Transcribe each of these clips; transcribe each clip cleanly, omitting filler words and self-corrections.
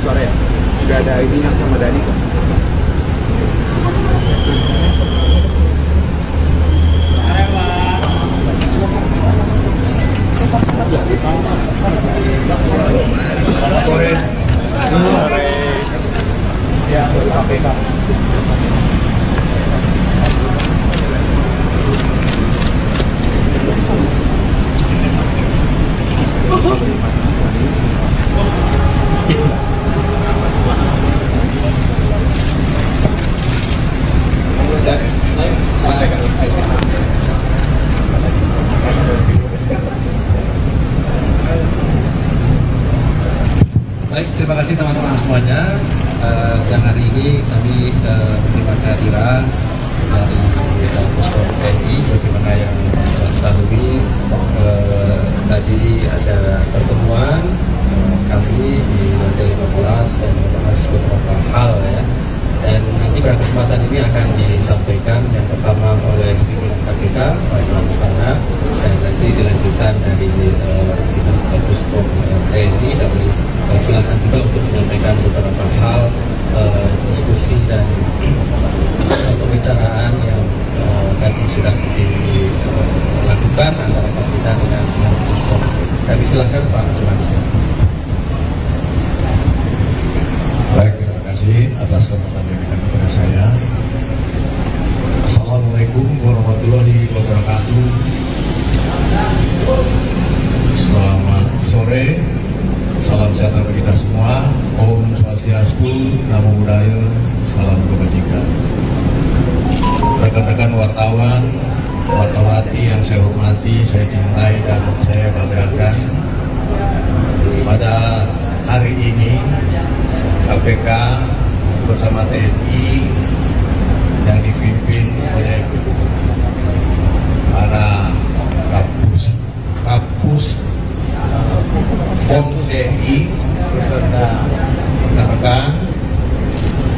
sore ya. Udah ada izin sama Dani kok. Sore. Sore. Ya, KPK. Baik, terima kasih teman-teman semuanya. Siang hari ini kami menerima kehadiran dari Puspom TNI sebagaimana yang ketahui tadi ada pertemuan kami di lantai 15 dan membahas beberapa hal ya. Dan nanti pada kesempatan ini akan disampaikan yang pertama oleh pimpinan KPK Pak Irwan Istana, dan nanti dilanjutkan dari Puspom TNI. Kami silakan juga untuk menyampaikan beberapa hal diskusi dan pembicaraan yang tadi sudah dilakukan antara kita dengan Puspom. Kami silakan Pak Irwan Istana. Baik, terima kasih atas kesempatan yang diberikan kepada saya. Assalamualaikum warahmatullahi wabarakatuh. Selamat sore. Salam sejahtera bagi kita semua. Om Swastiastu, Namo Buddhaya, salam kebajikan. Rekan-rekan wartawan, wartawati yang saya hormati, saya cintai dan saya banggakan. Pada hari ini KPK bersama TNI yang dipimpin oleh para kapus POM TNI beserta rekan-rekan.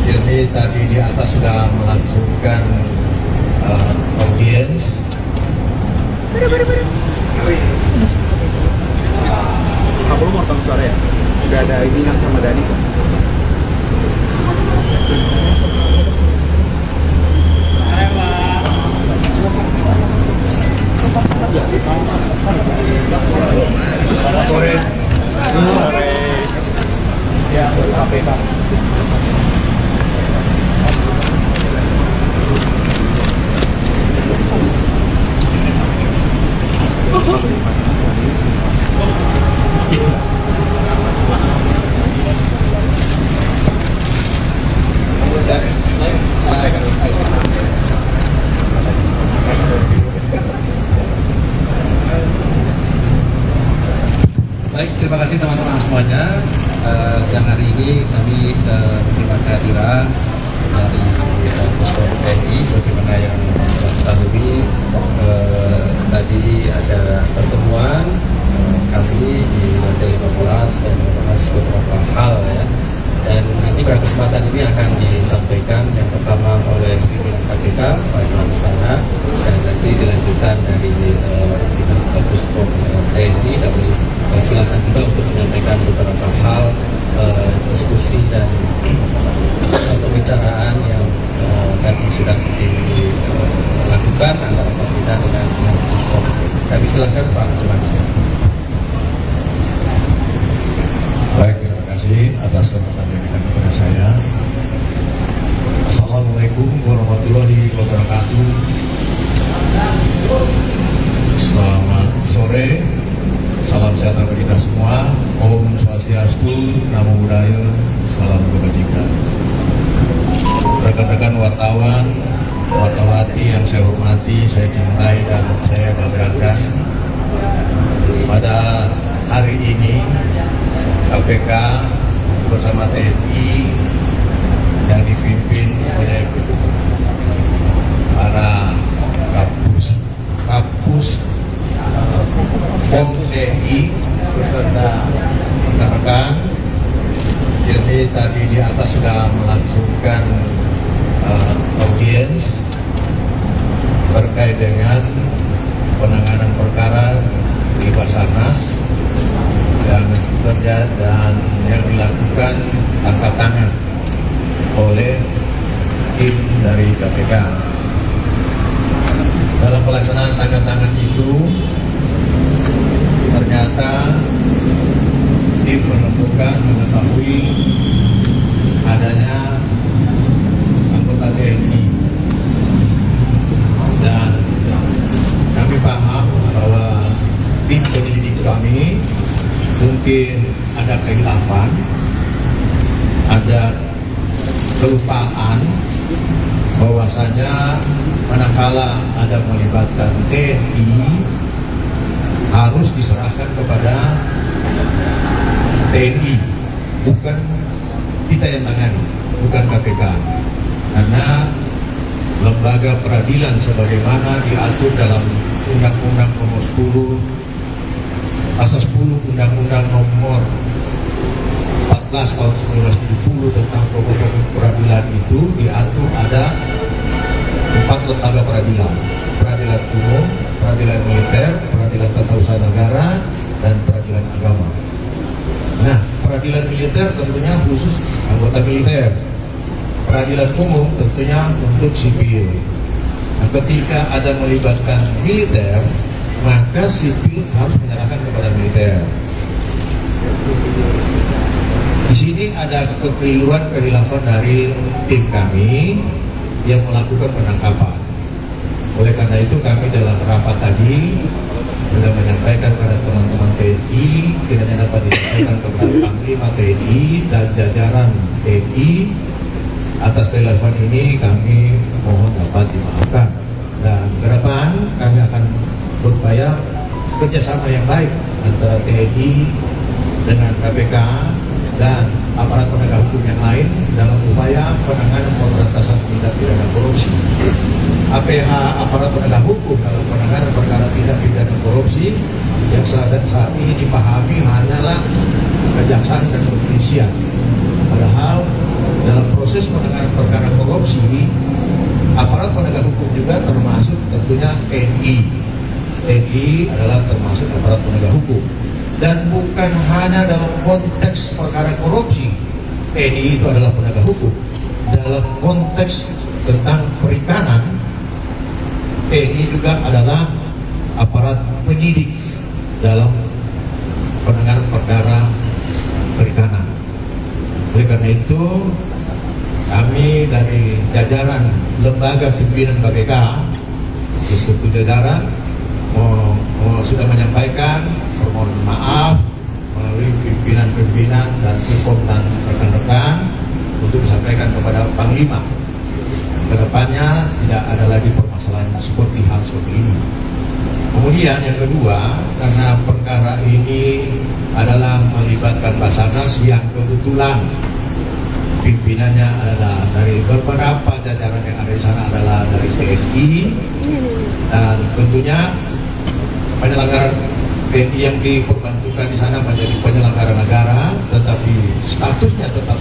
Jadi tadi di atas sudah melangsungkan audiens. Kamu mau nonton sore ya? Udah ada izin sama Dani kok. Sore. Sore. Ya, KPK. Baik, terima kasih teman-teman semuanya. Siang hari ini kami menerima kehadiran dari Puspom TNI sebagaimana yang ketahui tadi ada pertemuan kami di lantai 15 dan membahas beberapa hal ya. Dan nanti pada kesempatan ini akan disampaikan yang pertama oleh pimpinan KPK Pak Irwan Istana, dan nanti dilanjutkan dari Puspom TNI. Kami silakan juga untuk menyampaikan beberapa hal diskusi dan pembicaraan yang tadi sudah dilakukan antara kita dengan Puspom. Kami silakan Pak Irwan Istana. Baik, terima kasih atas kesempatan yang diberikan kepada saya. Assalamualaikum warahmatullahi wabarakatuh. Selamat sore. Salam sejahtera bagi kita semua. Om Swastiastu, Namo Buddhaya, salam kebajikan. Rekan-rekan wartawan, wartawati yang saya hormati, saya cintai dan saya banggakan. Pada hari ini KPK bersama TNI yang dipimpin oleh para kapus POM TNI beserta rekan-rekan. Jadi tadi di atas sudah melangsungkan audiens terkait dengan penanganan perkara di Basarnas dan yang dilakukan dari KPK. Dalam pelaksanaan tanda tangan itu, ternyata tim menemukan mengetahui adanya anggota TNI, dan kami paham bahwa tim penyelidik kami mungkin ada kehilafan, ada kelupaan bahwasanya manakala ada melibatkan TNI harus diserahkan kepada TNI, bukan kita yang tangani, bukan KPK, karena lembaga peradilan sebagaimana diatur dalam Undang-Undang Nomor 10 Pasal 10 Undang-Undang Nomor 14 tahun 1970 tentang pokok peradilan itu diatur ada 4 lembaga peradilan: peradilan umum, peradilan militer, peradilan tata usaha negara, dan peradilan agama. Nah, peradilan militer tentunya khusus anggota militer. Peradilan umum tentunya untuk sipil. Nah, ketika ada melibatkan militer, maka sipil harus menyerahkan kepada militer. Di sini ada kekeliruan kehilafan dari tim kami yang melakukan penangkapan. Oleh karena itu kami dalam rapat tadi sudah menyampaikan kepada teman-teman TNI, kiranya dapat disampaikan kepada Panglima TNI dan jajaran TNI. Atas kehilafan ini kami mohon dapat dimaafkan, dan ke depan kami akan berupaya kerjasama yang baik antara TNI dengan KPK dan aparat penegak hukum yang lain dalam upaya penanganan pemberantasan tindak pidana korupsi. APH, aparat penegak hukum, dalam penanganan perkara tindak pidana korupsi yang saat ini dipahami hanyalah kejaksaan dan kepolisian. Padahal dalam proses penanganan perkara korupsi, aparat penegak hukum juga termasuk tentunya TNI. TNI adalah termasuk aparat penegak hukum. Dan bukan hanya dalam konteks perkara korupsi, TNI itu adalah penegak hukum. Dalam konteks tentang perikanan, TNI juga adalah aparat penyidik dalam penanganan perkara perikanan. Oleh karena itu, kami dari jajaran lembaga pimpinan KPK di satu jajaran sudah menyampaikan permohonan maaf melalui pimpinan-pimpinan dan hukum dan rekan-rekan untuk disampaikan kepada Panglima. Kedepannya tidak ada lagi permasalahan seperti hal seperti ini. Kemudian yang kedua, karena perkara ini adalah melibatkan Basarnas yang kebetulan pimpinannya adalah dari beberapa jajaran yang ada di sana adalah dari TNI, dan tentunya penyelenggara TNI yang diperbantukan di sana menjadi penyelenggara negara, tetapi statusnya tetap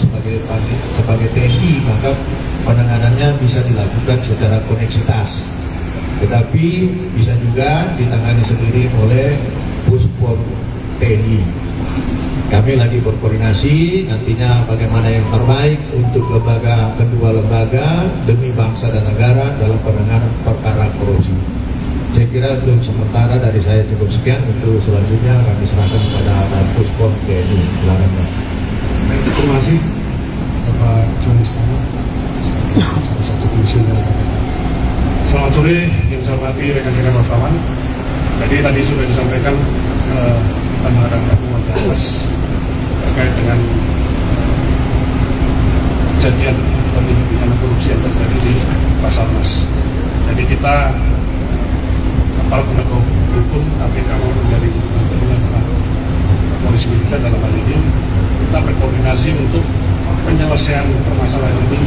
sebagai TNI, maka penanganannya bisa dilakukan secara koneksitas, tetapi bisa juga ditangani sendiri oleh Puspom TNI. Kami lagi berkoordinasi nantinya bagaimana yang terbaik untuk kedua lembaga demi bangsa dan negara dalam penanganan perkara korupsi. Saya kira untuk sementara dari saya cukup sekian. Untuk selanjutnya kami serahkan kepada Puspom TNI. Silakan Pak. Terima kasih Bapak John Istana, salah satu komisioner KPK. Selamat sore yang saya hormati rekan-rekan wartawan. Tadi sudah disampaikan pandangan Dewan Pengawas terkait dengan kejadian atau tindak pidana korupsi yang terjadi di Basarnas. Jadi kita aparat penegak hukum KPK maupun dari polisi militer dalam hal ini, kita berkoordinasi untuk penyelesaian permasalahan ini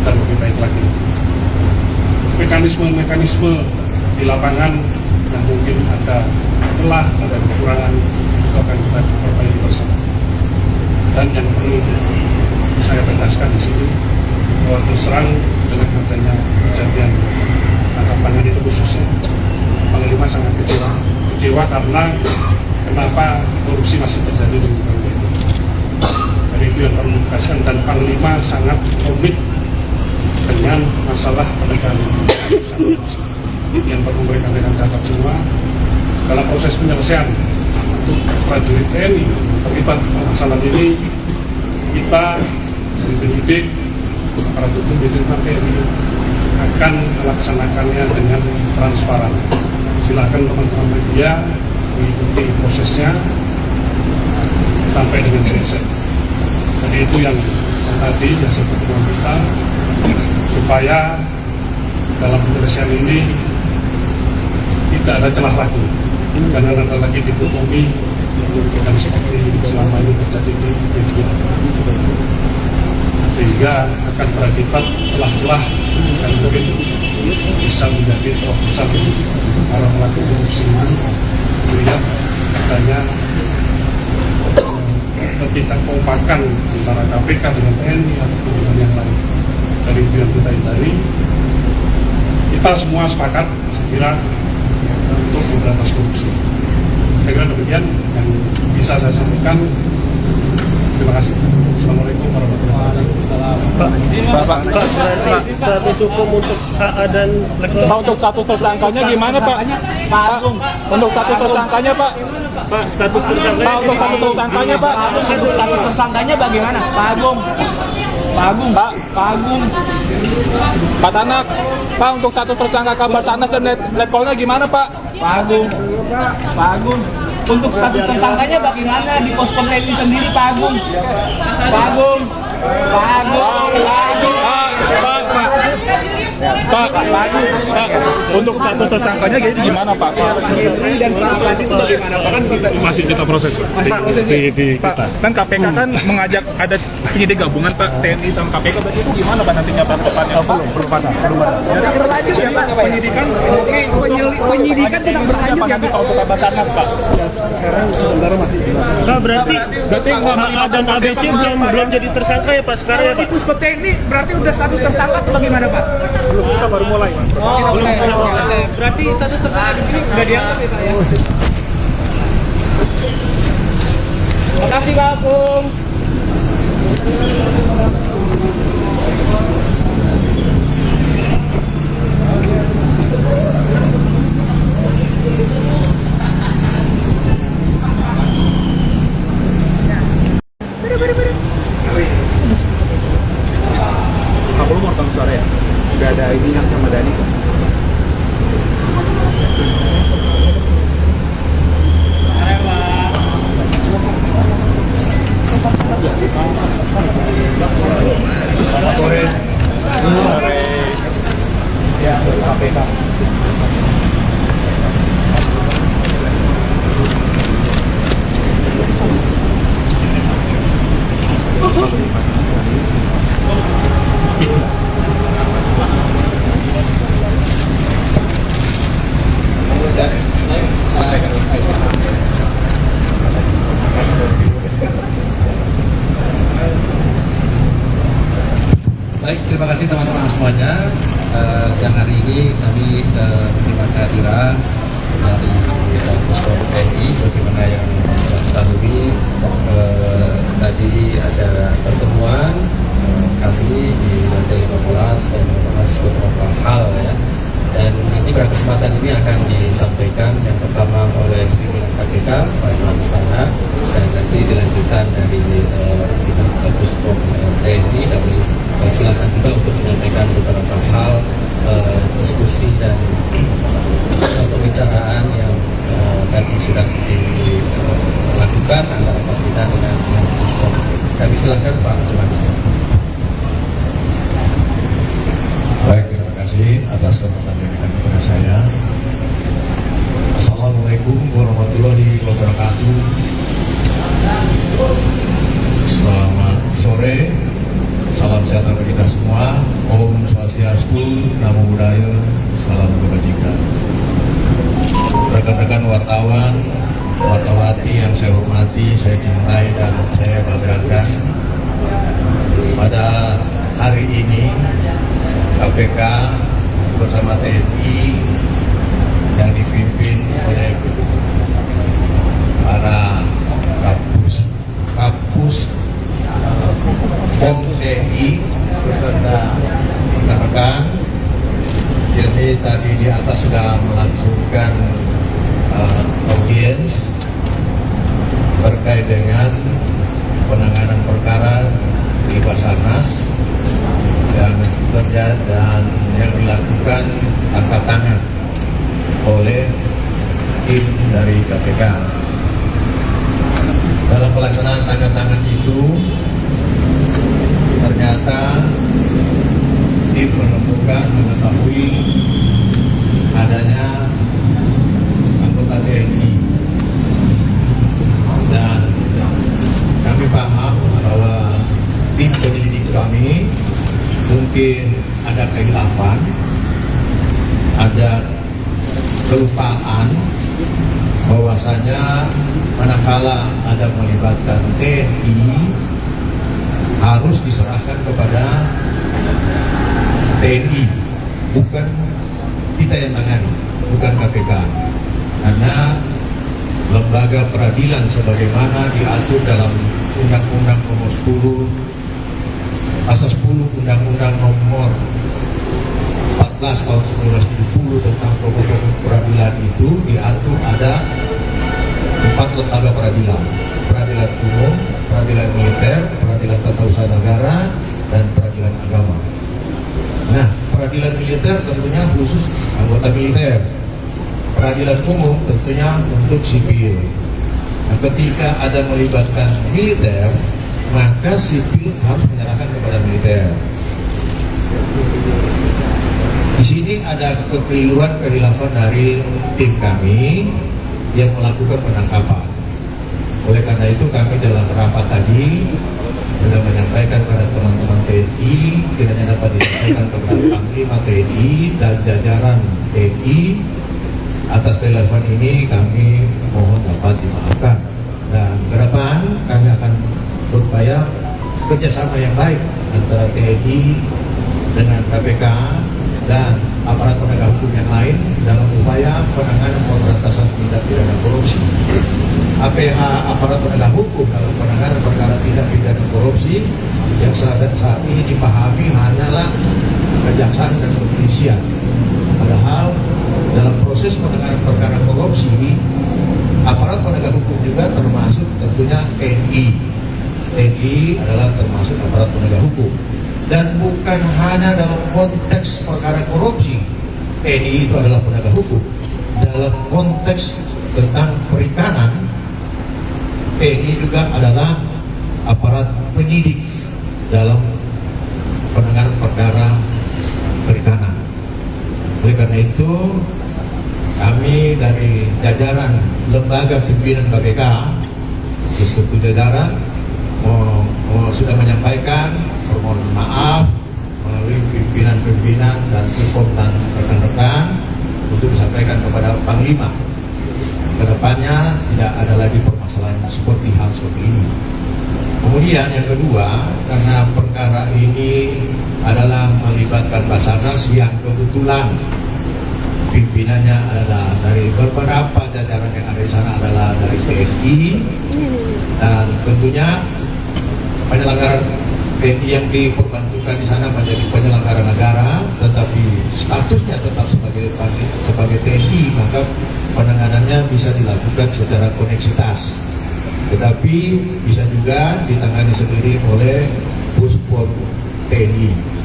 dan lebih baik lagi. Mekanisme di lapangan yang mungkin ada celah, ada kekurangan, itu akan kita perbaiki bersama. Dan yang perlu saya tegaskan di sini, bahwa terus terang dengan adanya kejadian tangkap tangan itu khususnya, Panglima sangat kecewa karena kenapa korupsi masih terjadi di lembaga itu. Jadi itu yang perlu ditegaskan, dan Panglima sangat komit dengan masalah masalah penegakan korupsi yang perlu mereka catat semua dalam proses penyelesaian untuk prajurit TNI terlibat masalah ini. Kita dari penyidik, para hukum di lingkungan TNI akan melaksanakannya dengan transparan. Silakan teman-teman media mengikuti prosesnya sampai dengan selesai. Jadi itu yang tadi hasil pertemuan kita, supaya dalam penyelesaian ini tidak ada celah lagi, jangan ada lagi dikotomi dan seperti selama ini terjadi di media, sehingga akan berakibat celah-celah dan mungkin bisa menjadi terobosan para pelaku korupsi melihat adanya ketidakkompakan antara KPK dengan TNI ataupun dengan yang lain. Dari itu yang kita hindari. Kita semua sepakat, saya kira, untuk memberantas korupsi. Saya kira demikian yang bisa saya sampaikan. Terima kasih. Assalamualaikum warahmatullahi wabarakatuh. Pak, status hukum untuk AA dan Pak, untuk status tersangkanya gimana Pak? Pak, untuk status tersangkanya Pak? Pak, status tersangkanya. Pak, untuk status tersangkanya Pak? Untuk status tersangkanya bagaimana? Pak Agung. Pak Tanak, Pak, untuk status tersangka kabar sanas dan letkol-nya gimana Pak? Pak Agung. Untuk status tersangkanya bagaimana di Pospon TNI sendiri Pak Agung? Pak, untuk status tersangkanya jadi gimana Pak? Dan Pak Adi itu bagaimana? Pak kan kita Masih kita proses Pak. Di Pak, kan KPK kan mengajak ada penyidik gabungan Pak, TNI sama KPK, berarti itu gimana Pak nantinya Pak depannya? belum ada. tetap berlanjut ya Pak penyidikan. Oke, penyidikan tetap berlanjut ya Pak. Untuk kabar sanas Pak? Sekarang sementara masih Nah, berarti AA dan ABC belum jadi tersangka ya Pak sekarang ya Kalau di Pak? Puspon TNI berarti udah status tersangka atau bagaimana Pak? Belum, kita baru mulai Pak. Berarti status tersangka di sini sudah dianggap ya Pak ya? Terima kasih Pak Agung. Aku mau rekam suara ya? Udah ada ini yang sama Dani kok. Sore. Ya, KPK. Baik, terima kasih teman-teman semuanya. Siang hari ini kami menerima kehadiran dari Puspom TNI sebagaimana yang kita ketahui. Tadi ada pertemuan kami di lantai 15 dan membahas beberapa hal ya. Dan nanti pada kesempatan ini akan disampaikan yang pertama oleh pimpinan KPK Pak Iwan Istana, dan nanti dilanjutkan dari Puspom TNI. Kami silakan juga untuk menyampaikan beberapa hal diskusi dan pembicaraan yang tadi sudah dilakukan antara Pak kita dengan Puspom. Kami silakan Pak Iwan Istana. Baik, terima kasih atas kesempatan yang diberikan kepada saya. Assalamualaikum warahmatullahi wabarakatuh. Selamat sore, salam sehat bagi kita semua. Om Swastiastu, Namo Buddhaya, salam kebajikan. Rekan-rekan wartawan, wartawati yang saya hormati, saya cintai dan saya banggakan. Pada hari ini KPK bersama TNI yang dipimpin oleh para Kapus POM TNI beserta rekan-rekan dengan penanganan perkara di Basarnas dan yang dilakukan tangkap tangan oleh tim dari KPK. Dalam pelaksanaan tangkap tangan itu ternyata tim menemukan mengetahui adanya anggota TNI dan kami paham bahwa tim penyelidik kami mungkin ada kehilafan, ada kelupaan bahwasanya manakala ada melibatkan TNI harus diserahkan kepada TNI, bukan kita yang tangani, bukan KPK, karena lembaga peradilan sebagaimana diatur dalam Undang-Undang Nomor 10 Pasal 10 Undang-Undang Nomor 14 tahun 1970 tentang pokok peradilan itu diatur ada 4 lembaga peradilan: peradilan umum, peradilan militer, peradilan tata usaha negara, dan peradilan agama. Nah, peradilan militer tentunya khusus anggota militer. Peradilan umum tentunya untuk sipil. Nah, ketika ada melibatkan militer, maka sipil harus menyerahkan kepada militer. Di sini ada kekeliruan kehilafan dari tim kami yang melakukan penangkapan. Oleh karena itu kami dalam rapat tadi sudah menyampaikan kepada teman-teman TNI, kiranya dapat disampaikan kepada Panglima TNI dan jajaran TNI. Atas kehilafan ini kami mohon dapat dimaafkan, dan ke depan kami akan berupaya kerjasama yang baik antara TNI dengan KPK dan aparat penegak hukum yang lain dalam upaya penanganan pemberantasan tindak pidana korupsi. APH, aparat penegak hukum dalam penanganan perkara tindak pidana korupsi yang saat ini dipahami hanyalah kejaksaan dan kepolisian. Padahal dalam proses penanganan perkara korupsi, aparat penegak hukum juga termasuk tentunya TNI. TNI adalah termasuk aparat penegak hukum. Dan bukan hanya dalam konteks perkara korupsi, TNI itu adalah penegak hukum. Dalam konteks tentang perikanan, TNI juga adalah aparat penyidik dalam penanganan perkara perikanan. Oleh karena itu, kami dari jajaran lembaga pimpinan KPK beserta jajaran sudah menyampaikan permohonan maaf melalui pimpinan-pimpinan dan hukum dan rekan-rekan untuk disampaikan kepada Panglima. Kedepannya tidak ada lagi permasalahan seperti hal seperti ini. Kemudian yang kedua, karena perkara ini adalah melibatkan Basarnas yang kebetulan pimpinannya adalah dari beberapa jajaran yang ada di sana adalah dari TNI, dan tentunya penyelenggara TNI yang diperbantukan di sana menjadi penyelenggara negara, tetapi statusnya tetap sebagai TNI, maka penanganannya bisa dilakukan secara koneksitas, tetapi bisa juga ditangani sendiri oleh Puspom TNI.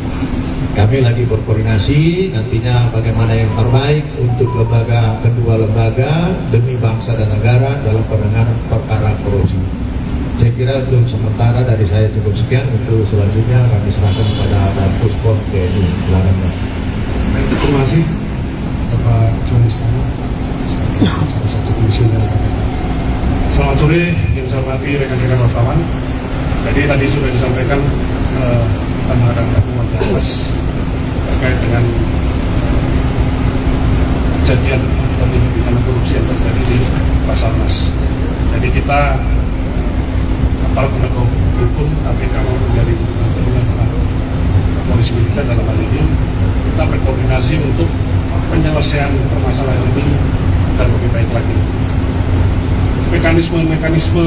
Kami lagi berkoordinasi nantinya bagaimana yang terbaik untuk kedua lembaga demi bangsa dan negara dalam penanganan perkara korupsi. Saya kira untuk sementara dari saya cukup sekian. Untuk selanjutnya kami serahkan kepada Puspom TNI. Silakan, Pak. Terima kasih Bapak John Istana sebagai salah satu komisioner KPK. Selamat sore yang saya hormati rekan-rekan wartawan. Jadi tadi sudah disampaikan kita mengadakan pertemuan terbatas terkait dengan kejadian atau tindak pidana korupsi yang terjadi di Basarnas. Jadi kita aparat penegak hukum KPK maupun dari polisi militer dalam hal ini kita berkoordinasi untuk penyelesaian permasalahan ini agar lebih baik lagi. Mekanisme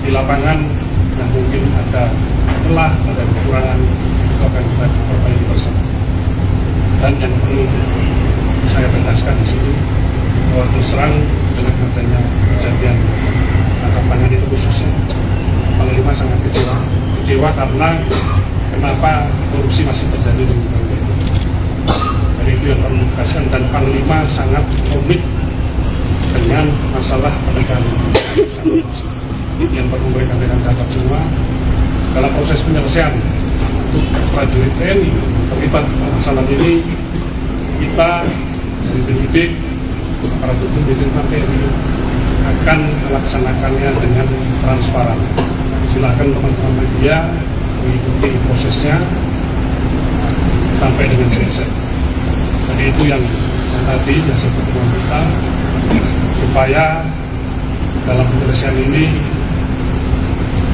di lapangan yang mungkin ada celah, ada kekurangan, itu akan kita perbaiki bersama. Dan yang perlu saya tegaskan di sini bahwa terus terang dengan adanya kejadian tangkap lapangan itu khususnya. Panglima sangat kecewa karena kenapa korupsi masih terjadi di lingkungan TNI. Jadi itu yang perlu ditegaskan, dan Panglima sangat komit dengan masalah penegakan korupsi. Yang perlu mereka catat semua dalam proses penyelesaian untuk prajurit TNI terlibat masalah ini, kita dari penyidik, para pimpinan TNI akan melaksanakannya dengan transparan. Silakan teman-teman media mengikuti prosesnya sampai dengan selesai. Jadi itu yang tadi hasil pertemuan kita, supaya dalam penyelesaian ini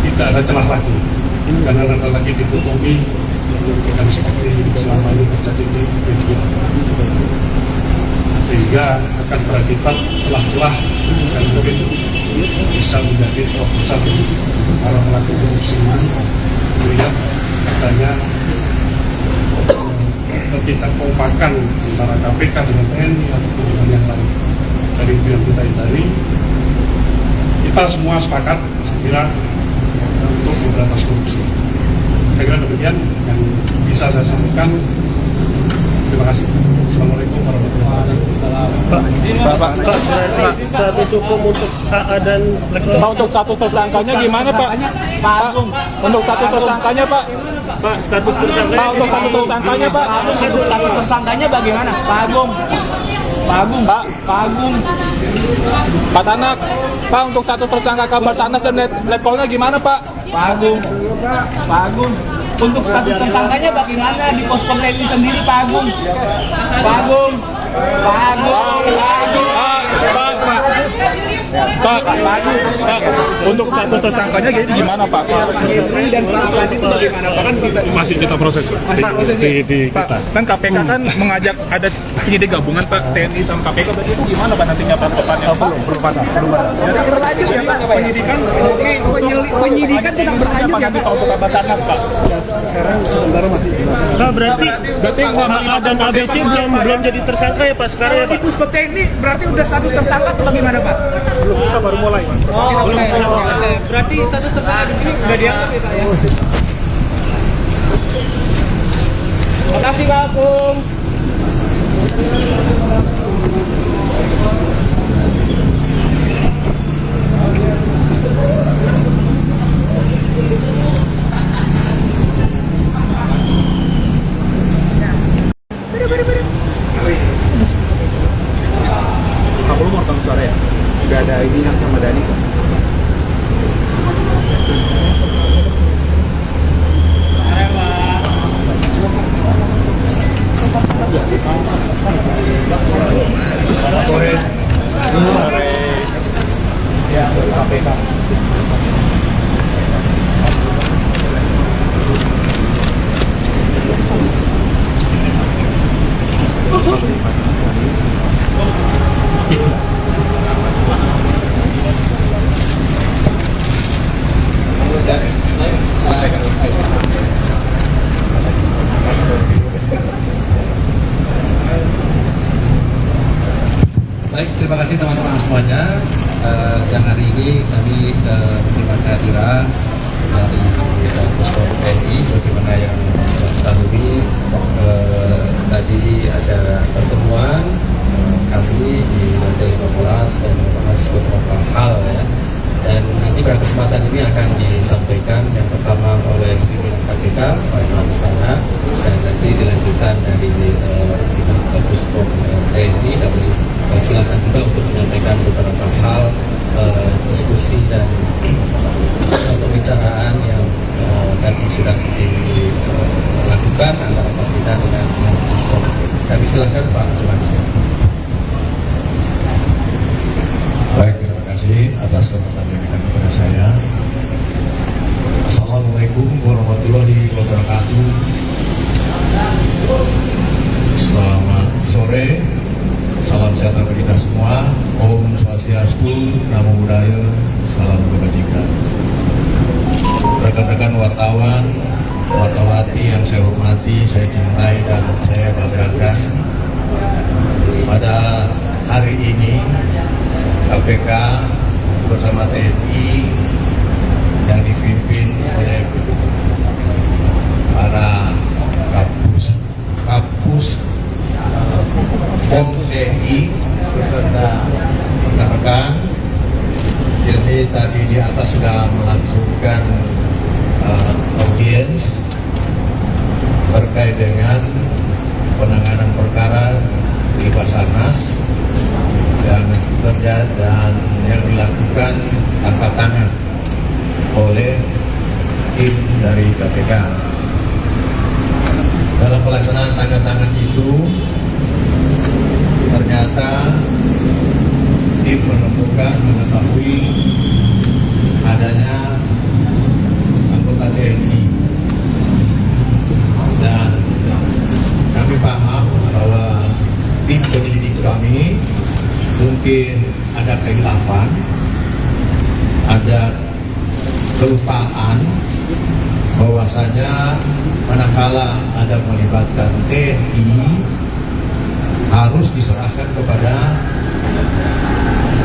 tidak ada celah lagi, jangan ada lagi dikotomi dan seperti selama ini terjadi di media, sehingga akan berakibat celah-celah dan mungkin bisa menjadi terobosan para pelaku korupsi melihat adanya ketidakkompakan antara KPK dengan TNI ataupun dengan yang lain. Jadi itu yang kita hindari. Kita semua sepakat, saya kira, untuk memberantas korupsi. Saya kira demikian yang bisa saya sampaikan. Terima kasih. Assalamualaikum warahmatullahi wabarakatuh. Pak, berarti status hukum untuk AA dan Pak, untuk status tersangkanya gimana Pak? Pak, untuk status tersangkanya Pak? Pak, status tersangkanya. Pak, untuk status tersangkanya Pak? Untuk status tersangkanya bagaimana? Pak Agung. Pak Tanak, Pak, untuk status tersangka kabar sanas dan letkol-nya gimana Pak? Pak Agung. Untuk status tersangkanya bagaimana di pos TNI sendiri, Pak Agung? Pak, untuk status tersangkanya gimana Pak? Dan penangkapan itu bagaimana? Pak, kan Masih kita proses Pak. Pak, kan KPK kan mengajak ada penyidik gabungan Pak, TNI sama KPK, berarti itu gimana Pak nantinya Pak depannya? Belum ada. Jadi berlanjut ya Pak, penyidikan tetap berlanjut ya Pak untuk kabar sanas Pak. Sekarang sementara masih dilaksanakan. Nah, berarti AA dan ABC belum jadi tersangka ya Pak sekarang ya Pak? di Pusko TNI berarti udah status tersangka atau bagaimana Pak? Belum, kita baru mulai Pak. Berarti status tersangka di sini sudah dianggap ya Pak ya? Terima kasih Pak Agung. Lu mau rekam suara ya? Udah ada ini sama Dani kok. Sore. Ya, KPK. Baik, terima kasih teman-teman semuanya. Siang hari ini kami menerima kehadiran dari Puspom TNI, sebagaimana yang ketahui tadi ada pertemuan kami di lantai 15 dan membahas beberapa hal ya. Dan nanti pada kesempatan ini akan disampaikan yang pertama oleh pimpinan KPK Pak Iwan Istana, dan nanti dilanjutkan dari pimpinan Puspom TNI. Dan silakan juga untuk menyampaikan beberapa hal diskusi dan pembicaraan yang tadi sudah dilakukan antara kita dengan Puspom. Kami silakan Pak Iwan Istana. Baik, terima kasih atas kesempatan yang diberikan kepada saya. Assalamualaikum warahmatullahi wabarakatuh. Selamat sore, salam sejahtera bagi kita semua. Om Swastiastu, Namo Buddhaya, salam kebajikan. Rekan-rekan wartawan, wartawati yang saya hormati, saya cintai dan saya banggakan, pada hari ini KPK bersama TNI yang dipimpin oleh para Kapus POM TNI beserta rekan-rekan. Jadi tadi di atas sudah melangsungkan audiens terkait dengan penanganan perkara di Basarnas dan yang dilakukan tangkap tangan oleh tim dari KPK. Dalam pelaksanaan tangkap tangan itu ternyata tim menemukan mengetahui adanya anggota TNI dan kami paham bahwa tim penyelidik kami mungkin ada kehilafan, ada kelupaan bahwasanya manakala ada melibatkan TNI harus diserahkan kepada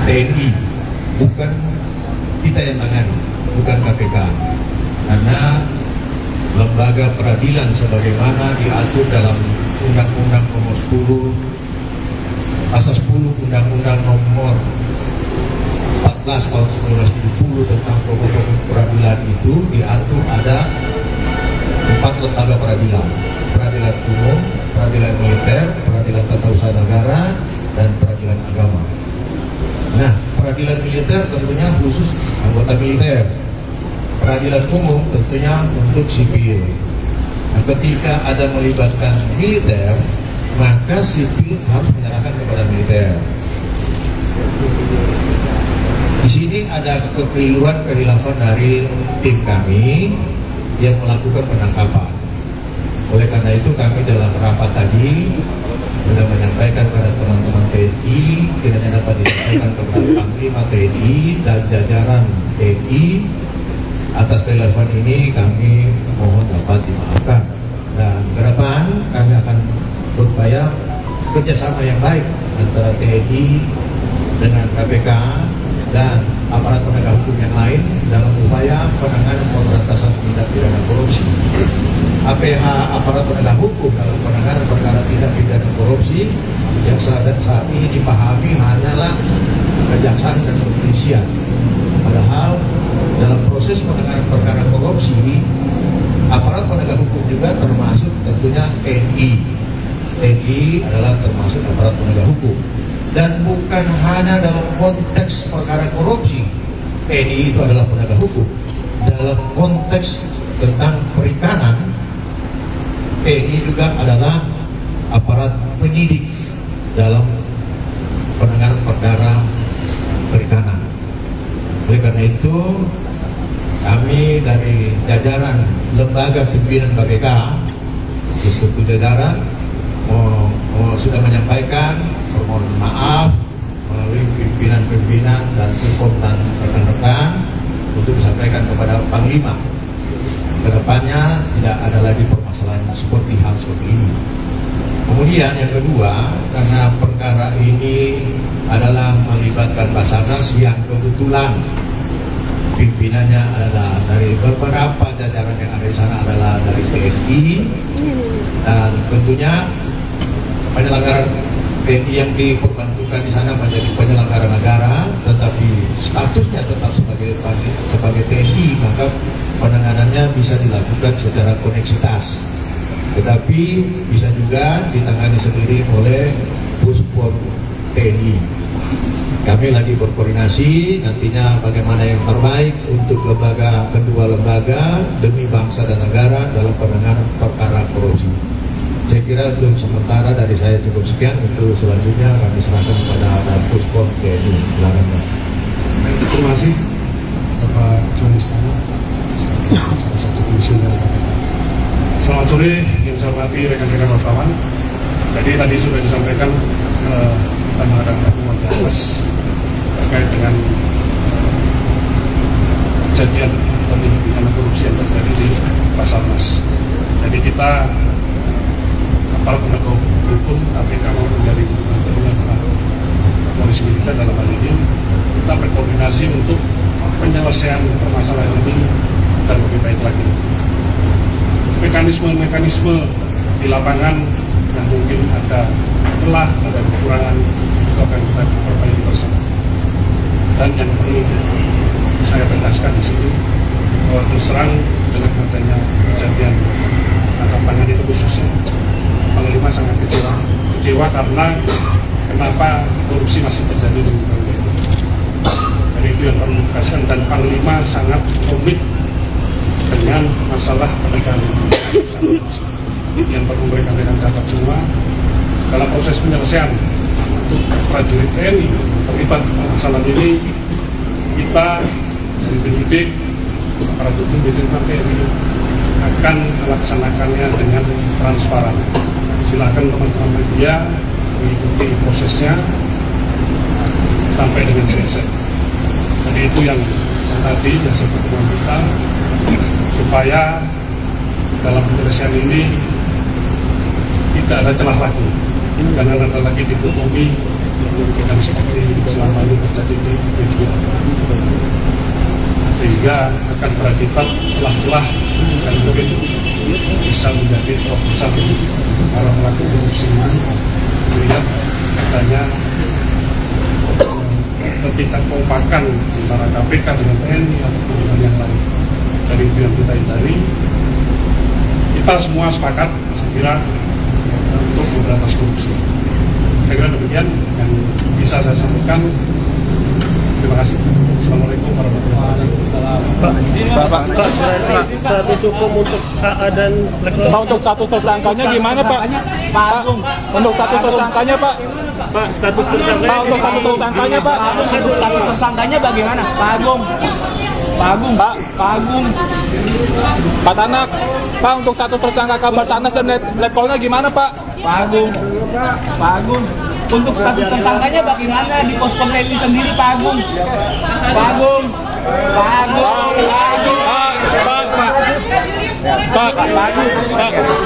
TNI, bukan kita yang tangani, bukan KPK, karena lembaga peradilan sebagaimana diatur dalam Undang-Undang Nomor 10 Pasal 10 Undang-Undang Nomor 14 tahun 1970 tentang pokok-pokok peradilan itu diatur ada 4 lembaga peradilan: peradilan umum, peradilan militer, peradilan tata usaha negara, dan peradilan agama. Nah, peradilan militer tentunya khusus anggota militer. Peradilan umum tentunya untuk sipil. Nah, ketika ada melibatkan militer, maka sipil harus menyerahkan kepada militer. Di sini ada kekeliruan kehilafan dari tim kami yang melakukan penangkapan. Oleh karena itu kami dalam rapat tadi sudah menyampaikan kepada teman-teman TNI, kiranya dapat disampaikan kepada Panglima TNI dan jajaran TNI. Atas kehilafan ini kami mohon dapat dimaafkan, dan ke depan kami akan berupaya kerjasama yang baik antara TNI dengan KPK dan aparat penegak hukum yang lain dalam upaya penanganan pemberantasan tindak pidana korupsi. APH, aparat penegak hukum, dalam penanganan perkara tindak pidana korupsi yang saat ini dipahami hanyalah kejaksaan dan kepolisian. Padahal dalam proses penanganan perkara korupsi, aparat penegak hukum juga termasuk tentunya TNI. TNI adalah termasuk aparat penegak hukum. Dan bukan hanya dalam konteks perkara korupsi, TNI itu adalah penegak hukum. Dalam konteks tentang perikanan, TNI juga adalah aparat penyidik dalam penanganan perkara perikanan. Oleh karena itu, kami dari jajaran lembaga pimpinan KPK di suatu jajaran sudah menyampaikan permohonan maaf melalui pimpinan-pimpinan dan hukum dan rekan-rekan untuk disampaikan kepada Panglima. Kedepannya tidak ada lagi permasalahan seperti hal seperti ini. Kemudian yang kedua, karena perkara ini adalah melibatkan Basarnas yang kebetulan pimpinannya adalah dari beberapa jajaran yang ada di sana adalah dari TNI, dan tentunya penyelenggaraan TNI yang diperbantukan di sana menjadi penyelenggara negara, tetapi statusnya tetap sebagai TNI, maka penanganannya bisa dilakukan secara koneksitas, tetapi bisa juga ditangani sendiri oleh Puspom TNI. Kami lagi berkoordinasi nantinya bagaimana yang terbaik untuk kedua lembaga demi bangsa dan negara dalam penanganan perkara korupsi. Saya kira untuk sementara dari saya cukup sekian. Untuk selanjutnya kami serahkan kepada Puspom TNI. Silakan Pak. Terima kasih Bapak John Istana, salah satu komisioner KPK. Selamat sore yang saya hormati rekan-rekan wartawan. Jadi tadi sudah disampaikan kita mengadakan pertemuan terbatas terkait dengan kejadian atau tindak pidana korupsi yang terjadi di Basarnas. Jadi kita aparat penegak hukum KPK maupun dari gabungan polisi militer dalam hal ini kita berkoordinasi untuk penyelesaian permasalahan ini dan lebih baik lagi. Mekanisme di lapangan yang mungkin ada celah, ada kekurangan, itu akan kita perbaiki bersama. Dan yang perlu saya tegaskan di sini, bahwa terus terang dengan adanya kejadian tangkap tangan itu khususnya, Panglima sangat kecewa karena kenapa korupsi masih terjadi di lingkungan TNI. Jadi itu yang perlu ditegaskan, dan Panglima sangat komit dengan masalah penegakan korupsi. Yang perlu mereka catat semua dalam proses penyelesaian untuk prajurit TNI terlibat masalah ini, kita dari penyidik, aparat hukum di lingkungan TNI akan melaksanakannya dengan transparan. Silakan teman-teman media mengikuti prosesnya sampai dengan selesai. Jadi itu yang tadi yang pertemuan kita, supaya dalam penyelesaian ini tidak ada celah lagi, jangan ada lagi dikotomi yang seperti selama ini terjadi di media, sehingga akan berakibat celah-celah yang mungkin bisa menjadi terobosan para pelaku korupsi. Melihat adanya ketidakkompakan antara KPK dengan TNI ataupun dengan yang lain. Jadi itu yang kita hindari. Kita semua sepakat, saya kira, untuk memberantas korupsi. Saya kira demikian yang bisa saya sampaikan. Terima kasih. Assalamualaikum warahmatullahi wabarakatuh. Pak, berarti status hukum untuk AA dan Lekol. Pak, untuk status tersangkanya gimana Pak? Pak, untuk status tersangkanya Pak? Pak, status tersangkanya. Pak, untuk status tersangkanya Pak? Untuk status tersangkanya bagaimana? Pak Agung. Pak Tanak, Pak, untuk status tersangka kabar Sanas dan Lekolnya gimana Pak? Pak Agung. Untuk status tersangkanya bagaimana di pos TNI sendiri Pak Agung? Pak,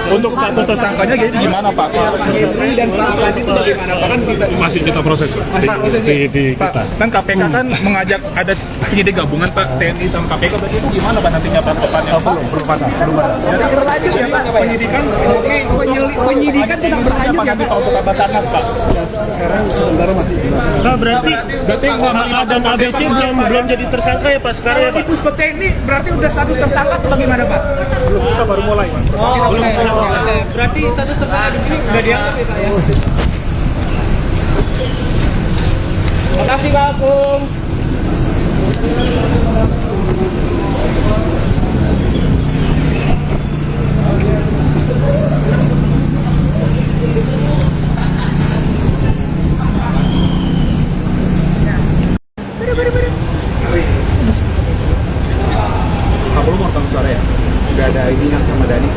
untuk status tersangkanya gimana Pak? Dan Pak Adi itu bagaimana? Bahkan Masih kita proses Pak. Di Pak, kita. Kan KPK kan mengajak ada penyidik gabungan Pak, TNI sama KPK, berarti itu gimana Pak nantinya Pak depannya? belum ada. jadi berlanjut ya Pak, penyidikan tidak berlanjut ya Pak. Untuk kabar Sanas Pak. Pak, berarti AA dan ABC belum jadi tersangka ya Pak sekarang ya Pak? Di Puspom TNI berarti udah status tersangka atau bagaimana Pak? Belum, kita baru mulai Pak. Oke. Berarti status tersangka di sini sudah dianggap ya Pak ya? Terima kasih Pak Agung. Udah ada ini sama Dani.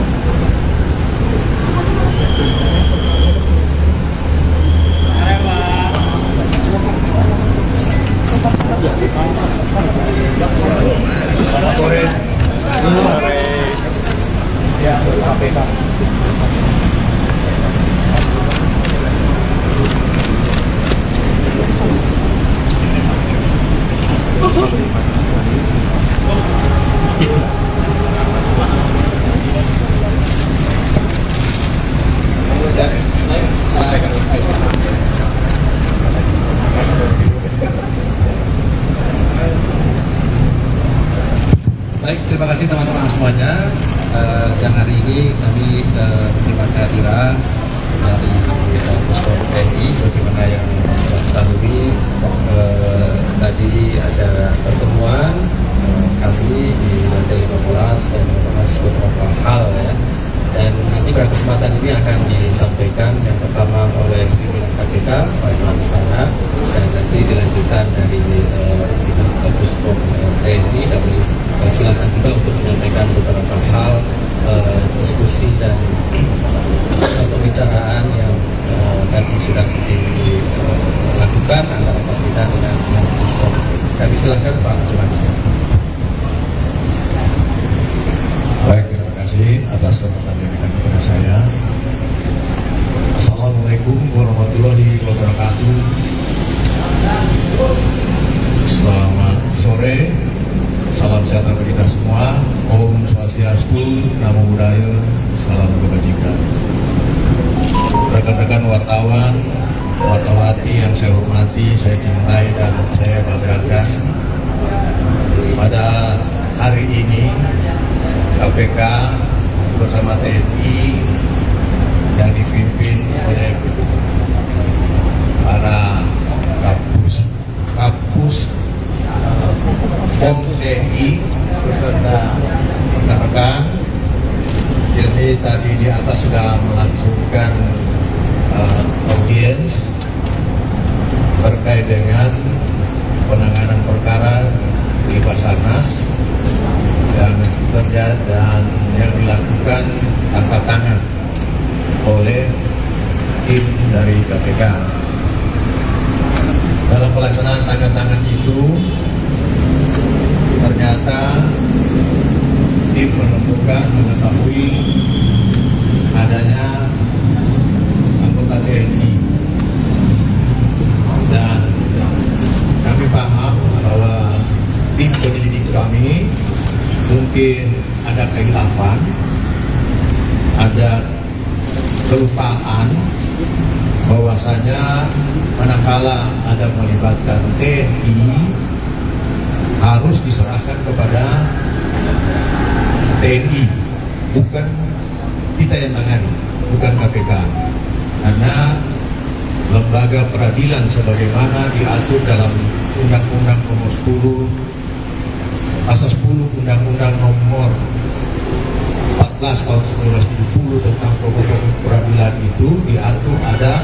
Selamat sore. Ya, KPK. Baik, terima kasih teman-teman semuanya. Siang hari ini kami menerima kehadiran dari Puspom TNI, sebagaimana yang teman-teman ketahui. Tadi ada pertemuan kami di lantai 15 dan membahas beberapa hal ya. Dan nanti pada kesempatan ini akan disampaikan yang pertama oleh pimpinan KPK Pak Yohanes Tanak, dan nanti dilanjutkan dari pimpinan Puspom TNI. Silakan juga untuk menyampaikan beberapa hal diskusi dan pembicaraan yang tadi sudah dilakukan antara kita dengan Puspom. Kami silakan Pak Yohanes. Baik, terima kasih atas kesempatan yang diberikan kepada saya. Assalamualaikum warahmatullahi wabarakatuh. sejahtera bagi kita semua. Om Swastiastu, Namo Buddhaya, salam kebajikan. Rekan-rekan wartawan, wartawati yang saya hormati, saya cintai dan saya banggakan. Pada hari ini KPK bersama TNI yang dipimpin oleh para Kapus POM TNI beserta rekan-rekan. Jadi tadi di atas sudah melangsungkan audiens terkait dengan penanganan perkara di Basarnas dan yang dilakukan tangkap tangan oleh tim dari KPK. Dalam pelaksanaan tangkap tangan itu ternyata tim menemukan mengetahui adanya anggota TNI dan kami paham bahwa tim penyelidik kami mungkin ada kehilafan, ada kelupaan bahwasanya manakala ada melibatkan TNI harus diserahkan kepada TNI, bukan kita yang tangani, bukan KPK, karena lembaga peradilan sebagaimana diatur dalam Undang-Undang Nomor 10 Pasal 10 Undang-Undang Nomor 14 tahun 1970 tentang pokok peradilan itu diatur ada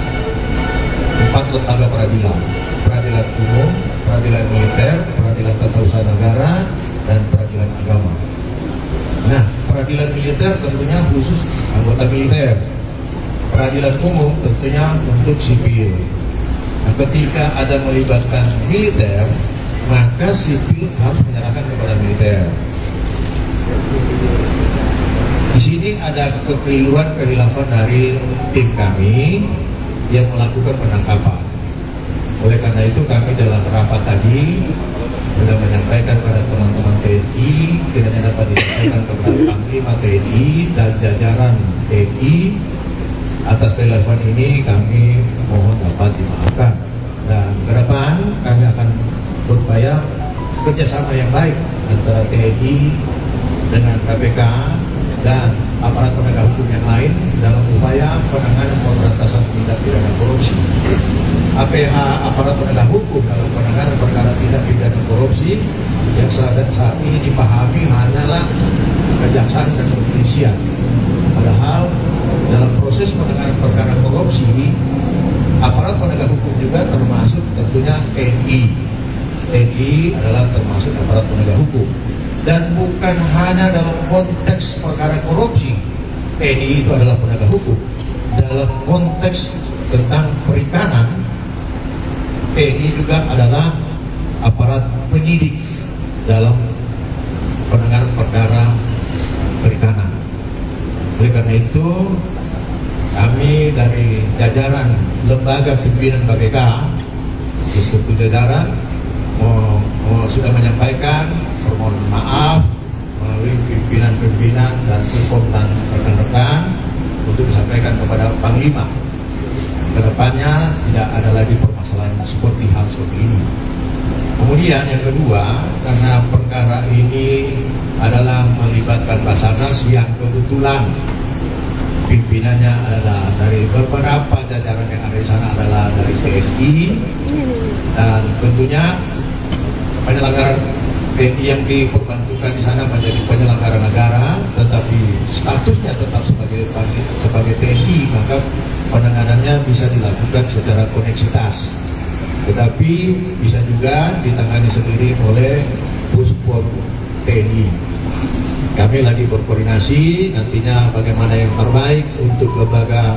4 lembaga peradilan: peradilan umum, peradilan militer, peradilan tata usaha negara, dan peradilan agama. Nah, peradilan militer tentunya khusus anggota militer. Peradilan umum tentunya untuk sipil. Nah, ketika ada melibatkan militer, maka sipil harus menyerahkan kepada militer. Di sini ada kekeliruan kehilafan dari tim kami yang melakukan penangkapan. Oleh karena itu kami dalam rapat tadi sudah menyampaikan kepada teman-teman TNI, kiranya dapat disampaikan kepada Panglima TNI dan jajaran TNI atas kehilafan ini. Kami mohon dapat dimaafkan, dan ke depan kami akan berupaya kerjasama yang baik antara TNI dengan KPK dan aparat penegak hukum yang lain dalam upaya penanganan pemberantasan tindak pidana korupsi. APH, aparat penegak hukum, dalam penanganan perkara tindak pidana korupsi yang saat ini dipahami hanyalah kejaksaan dan kepolisian. Padahal dalam proses penanganan perkara korupsi, aparat penegak hukum juga termasuk tentunya TNI. TNI adalah termasuk aparat penegak hukum. Dan bukan hanya dalam konteks perkara korupsi, TNI itu adalah penegak hukum. Dalam konteks tentang perikanan, TNI juga adalah aparat penyidik dalam penanganan perkara perikanan. Oleh karena itu, kami dari jajaran lembaga pimpinan KPK di suatu jajaran sudah menyampaikan permohonan maaf melalui pimpinan-pimpinan dan hukum dan rekan-rekan untuk disampaikan kepada Panglima. Kedepannya tidak ada lagi permasalahan seperti hal seperti ini. Kemudian yang kedua, karena perkara ini adalah melibatkan Basarnas yang kebetulan pimpinannya adalah dari beberapa jajaran yang ada di sana adalah dari TNI, dan tentunya penyelenggara TNI yang diperbantukan di sana menjadi penyelenggara negara, tetapi statusnya tetap sebagai TNI, maka penanganannya bisa dilakukan secara koneksitas, tetapi bisa juga ditangani sendiri oleh Puspom TNI. Kami lagi berkoordinasi nantinya bagaimana yang terbaik untuk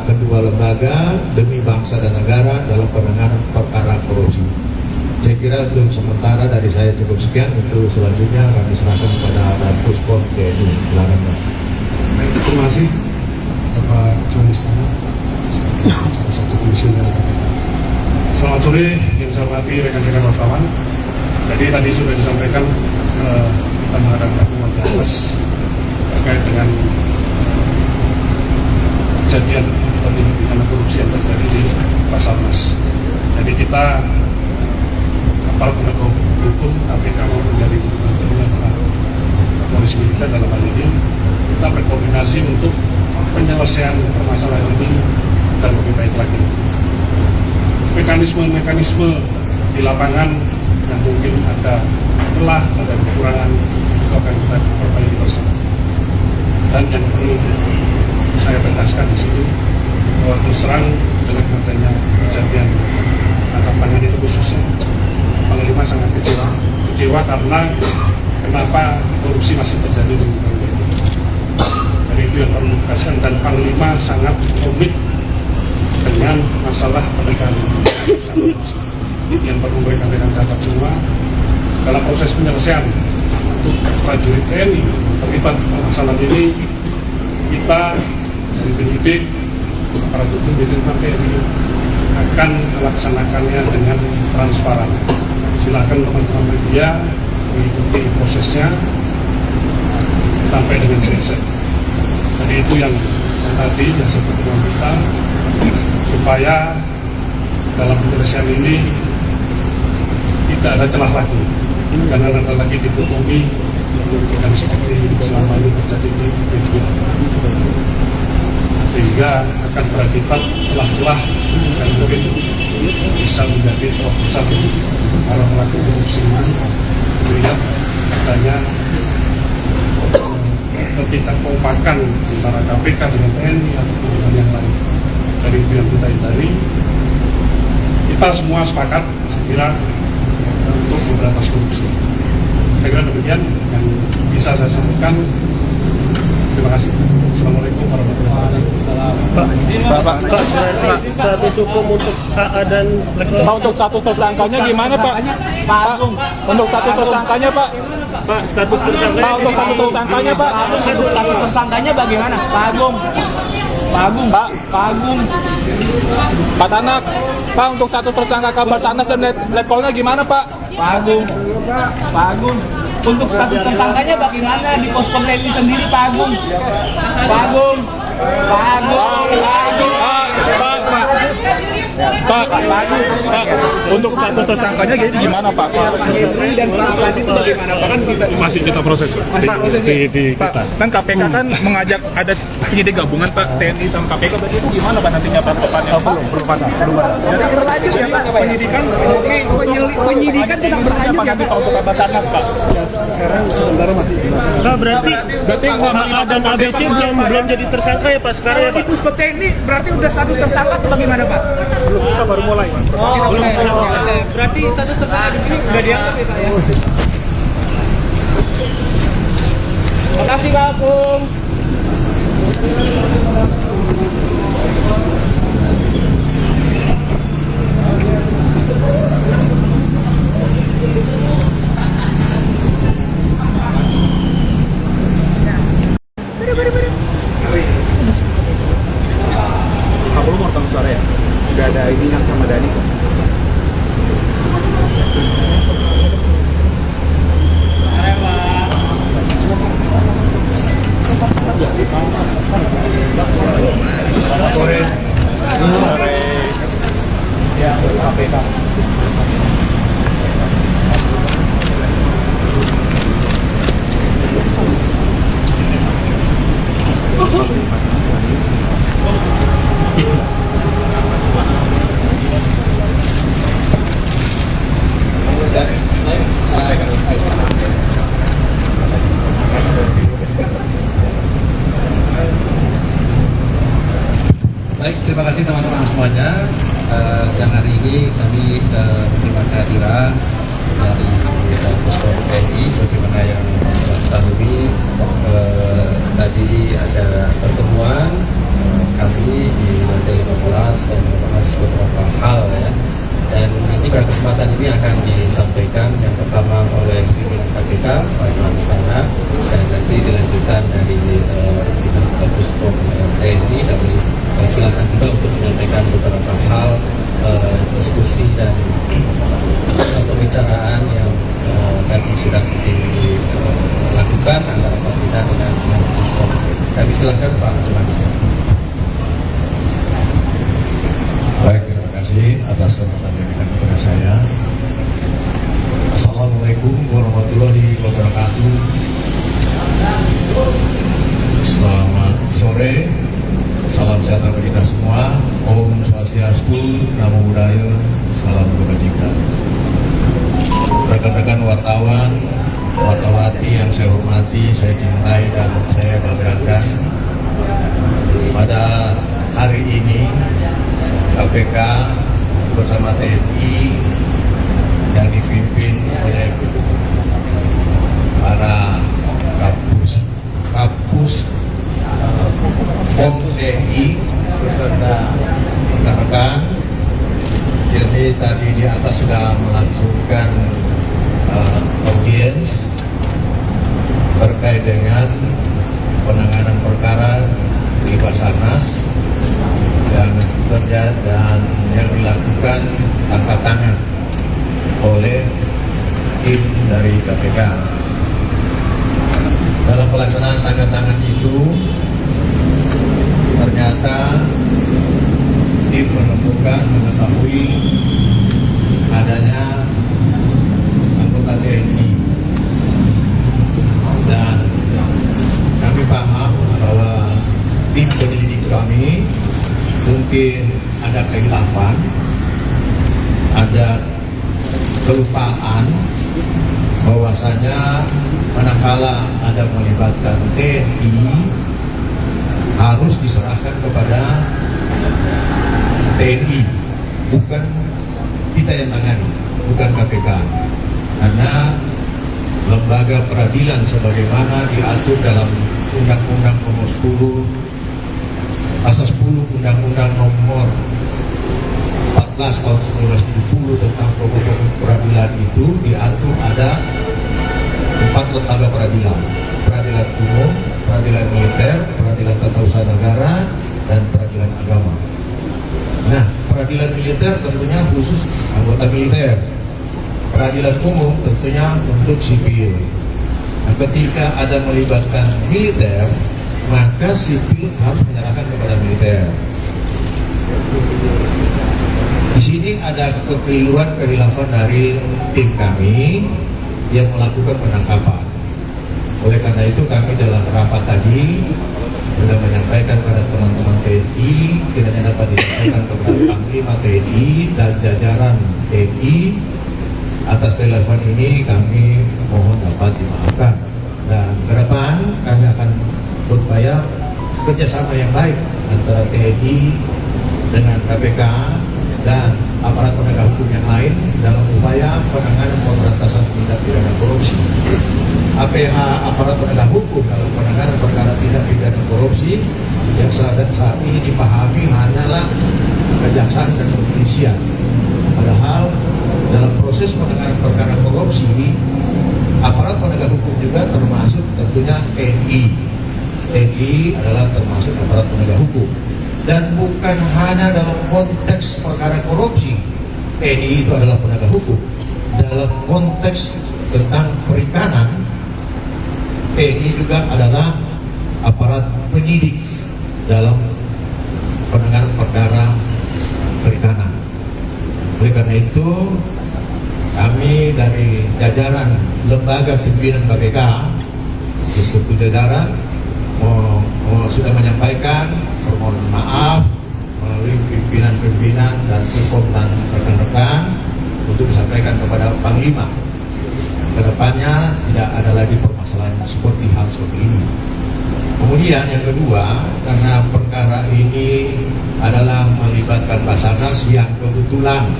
kedua lembaga demi bangsa dan negara dalam penanganan perkara korupsi. Saya kira untuk sementara dari saya cukup sekian. Untuk selanjutnya kami serahkan kepada Puspom TNI. Silakan, Pak. Terima kasih Bapak Juan Istana, salah satu komisioner KPK. Selamat sore yang saya hormati rekan-rekan wartawan. Tadi sudah disampaikan kita mengadakan temuan di atas terkait dengan kejadian atau tindak pidana korupsi yang terjadi di Basarnas. Jadi kita aparat penegak hukum KPK maupun dari polisi militer dalam hal ini kita berkoordinasi untuk penyelesaian permasalahan ini dan lebih baik lagi. Mekanisme di lapangan yang mungkin ada celah, ada kekurangan, itu akan kita perbaiki bersama. Dan yang perlu saya tegaskan di sini bahwa terus terang dengan adanya kejadian tangkap tangan itu khususnya Panglima sangat kecewa karena kenapa korupsi masih terjadi di Indonesia ini. Jadi itu yang perlu ditegaskan, dan Panglima sangat komit dengan masalah penegakan korupsi. Yang perlu mereka catat semua dalam proses penyelesaian untuk prajurit TNI terlibat masalah ini, kita dari penyidik para hukum di TNI akan melaksanakannya dengan transparan. Silakan teman-teman media mengikuti prosesnya sampai dengan selesai. Jadi itu yang tadi jasa pertemuan kita, supaya dalam penyelesaian ini tidak ada celah lagi, jangan ada lagi dikotomi dan seperti selama ini terjadi di media, sehingga akan berakibat celah-celah yang mungkin bisa menjadi terobosan para pelaku korupsi. Melihat adanya ketidakkompakan antara KPK dengan TNI ataupun dengan yang lain. Dari itu yang kita hindari. Kita semua sepakat, saya kira, untuk memberantas korupsi. Saya kira demikian yang bisa saya sampaikan. Terima kasih. Assalamualaikum warahmatullahi wabarakatuh. Pak, status hukum untuk HA dan Pak, untuk status tersangkanya gimana Pak? Pak, untuk status tersangkanya Pak? Pak, status tersangkanya. Pak, untuk status tersangkanya Pak? Untuk status tersangkanya bagaimana? Pak Agung. Pak Tanak, Pak, untuk status tersangka kabar Basarnas dan letkol-nya gimana Pak? Pak Agung. Untuk status tersangkanya bagaimana di Pospon TNI sendiri Pak Agung? Pak, untuk status tersangkanya jadi gimana Pak? Henry dan Pak Adi itu bagaimana? Pak, kan kita Masih kita proses Pak. Pak, kan KPK kan mengajak ada penyidik gabungan Pak, TNI sama KPK, berarti itu gimana Pak nantinya Pak depannya? Belum ada. jadi berlanjut ya Pak, penyidikan tidak berlanjut ya Pak untuk Basarnas Pak. sekarang sementara masih Nah, berarti HA dan ABC belum jadi tersangka ya Pak sekarang ya Pak? Itu seperti ini berarti udah status tersangka atau bagaimana Pak? Belum, kita baru mulai Pak. Berarti status tersangka di sini sudah diangkat ya Pak ya? Terima kasih Pak Agung. Kamu mau rekam suara ya? Udah ada ini yang sama Dani kok. Sore. Ya, KPK. Baik, terima kasih teman-teman semuanya. Siang hari ini kami menerima kehadiran dari Puspom TNI, sebagaimana yang ketahui tadi ada pertemuan kami di lantai 15 dan membahas beberapa hal ya. Dan nanti pada kesempatan ini akan disampaikan yang pertama oleh pimpinan KPK Pak Iwan Istana, dan nanti dilanjutkan dari pimpinan Puspom TNI. Kami silakan juga untuk menyampaikan beberapa hal diskusi dan pembicaraan yang tadi sudah dilakukan antara Papeda dengan Puspom. Kami silakan Pak Magister. Baik, terima kasih atas kesempatan yang diberikan kepada saya. Assalamualaikum warahmatullahi wabarakatuh. Selamat sore, salam sejahtera bagi kita semua. Om Swastiastu, Namo Buddhaya, salam kebajikan. Rekan-rekan wartawan, wartawati yang saya hormati, saya cintai dan saya banggakan. Pada hari ini KPK bersama TNI yang dipimpin oleh para Kapus POM TNI beserta rekan-rekan. Jadi tadi di atas sudah melangsungkan audiens terkait dengan penanganan perkara di Basarnas dan yang dilakukan angkat tangan oleh tim dari KPK. Dalam pelaksanaan tangkap tangan itu ternyata tim menemukan mengetahui adanya anggota TNI dan kami paham bahwa tim penyelidik kami mungkin ada kehilafan, ada kelupaan bahwasanya manakala ada melibatkan TNI harus diserahkan kepada TNI, bukan kita yang tangani, bukan KPK, karena lembaga peradilan sebagaimana diatur dalam Undang-Undang Nomor 10 Pasal 10 Undang-Undang Nomor 14 tahun 1970 tentang pokok peradilan itu diatur ada 4 lembaga peradilan: peradilan umum, peradilan militer, peradilan tata usaha negara, dan peradilan agama. Nah, peradilan militer tentunya khusus anggota militer. Peradilan umum tentunya untuk sipil. Nah, ketika ada melibatkan militer, maka sipil harus menyerahkan kepada militer. Di sini ada kekeliruan kehilafan dari tim kami yang melakukan penangkapan. Oleh karena itu kami dalam rapat tadi sudah menyampaikan kepada teman-teman TNI, kiranya dapat disampaikan kepada Panglima TNI dan jajaran TNI atas kehilafan ini. Kami mohon dapat dimaafkan, dan ke depan kami akan berupaya kerjasama yang baik antara TNI dengan KPK dan aparat penegak hukum yang lain dalam upaya penanganan pemberantasan tindak pidana korupsi. APH, aparat penegak hukum dalam penanganan perkara tindak pidana korupsi yang saat ini dipahami hanyalah kejaksaan dan kepolisian. Padahal dalam proses penanganan perkara korupsi, aparat penegak hukum juga termasuk tentunya TNI. TNI adalah termasuk aparat penegak hukum. Dan bukan hanya dalam konteks perkara korupsi, TNI itu adalah penegak hukum. Dalam konteks tentang perikanan, TNI juga adalah aparat penyidik dalam penanganan perkara perikanan. Oleh karena itu, kami dari jajaran lembaga pimpinan KPK di satu jajaran sudah menyampaikan permohonan maaf melalui pimpinan-pimpinan dan hukum dan rekan-rekan untuk disampaikan kepada Panglima. Kedepannya tidak ada lagi permasalahan seperti hal seperti ini. Kemudian yang kedua, karena perkara ini adalah melibatkan Basarnas yang kebetulan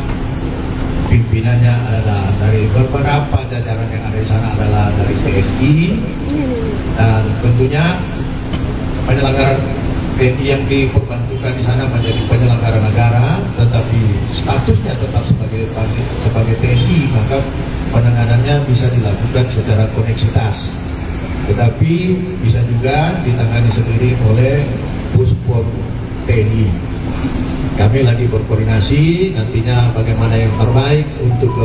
pimpinannya adalah dari beberapa jajaran yang ada di sana adalah dari TNI, dan tentunya penyelenggara TNI yang diperbantukan di sana menjadi penyelenggara negara, tetapi statusnya tetap sebagai TNI, maka penanganannya bisa dilakukan secara koneksitas, tetapi bisa juga ditangani sendiri oleh Puspom TNI. Kami lagi berkoordinasi nantinya bagaimana yang terbaik untuk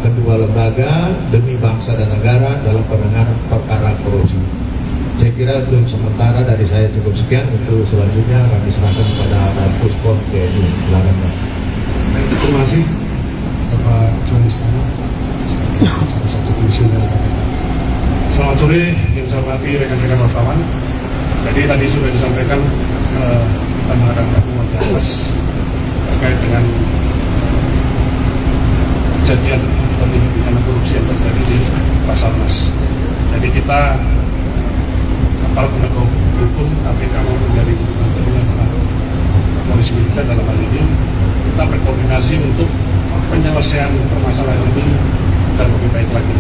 kedua lembaga demi bangsa dan negara dalam penanganan perkara korupsi. Saya kira untuk sementara dari saya cukup sekian. Untuk selanjutnya kami serahkan kepada Puspom TNI. Silakan Pak. Terima kasih Bapak Johan Istana, salah satu komisioner KPK. Selamat sore yang saya hormati rekan-rekan wartawan. Jadi tadi sudah disampaikan kita mengadakan pertemuan terbatas terkait dengan kejadian atau tindak pidana korupsi yang terjadi di Basarnas. Jadi kita aparat penegak hukum KPK maupun dari polisi militer dalam hal ini kita berkoordinasi untuk penyelesaian permasalahan ini dan lebih baik lagi.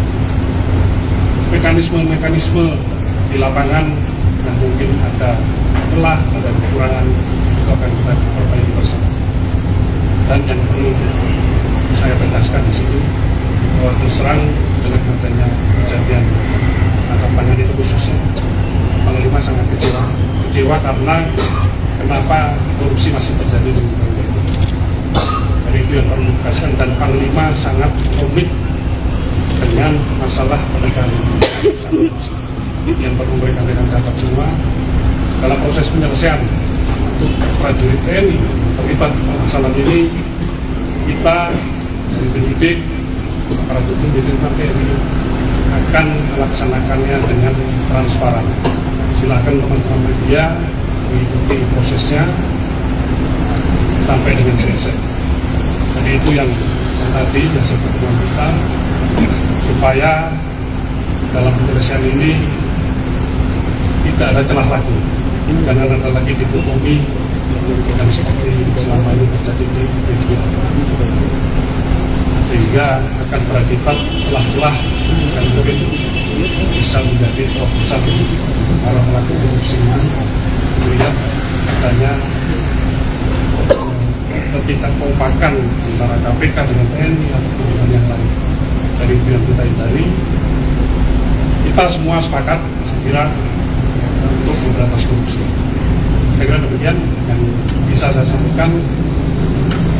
Mekanisme di lapangan yang mungkin ada celah, ada kekurangan, itu akan kita perbaiki bersama. Dan yang perlu saya tegaskan di sini, bahwa terus terang dengan adanya kejadian tangkap tangan itu khususnya, Panglima sangat kecewa karena kenapa korupsi masih terjadi di lembaga itu. Jadi itu yang perlu ditegaskan, dan Panglima sangat komit dengan masalah penegakan korupsi. Yang perlu mereka catat semua dalam proses penyelesaian untuk prajurit TNI terlibat masalah ini, kita dari penyidik para hukum di lingkungan TNI akan melaksanakannya dengan transparan. Silakan teman-teman media mengikuti prosesnya sampai dengan selesai. Jadi itu yang tadi hasil pertemuan kita, supaya dalam penyelesaian ini tidak ada celah lagi, jangan ada lagi dikotomi dan seperti selama ini terjadi di media, sehingga akan berakibat celah-celah yang mungkin bisa menjadi terobosan para pelaku korupsi ini. Melihat adanya ketidakkompakan antara KPK dengan TNI ataupun dengan yang lain. Jadi itu yang kita hindari. Kita semua sepakat, saya kira, untuk memberantas korupsi. Saya kira demikian yang bisa saya sampaikan.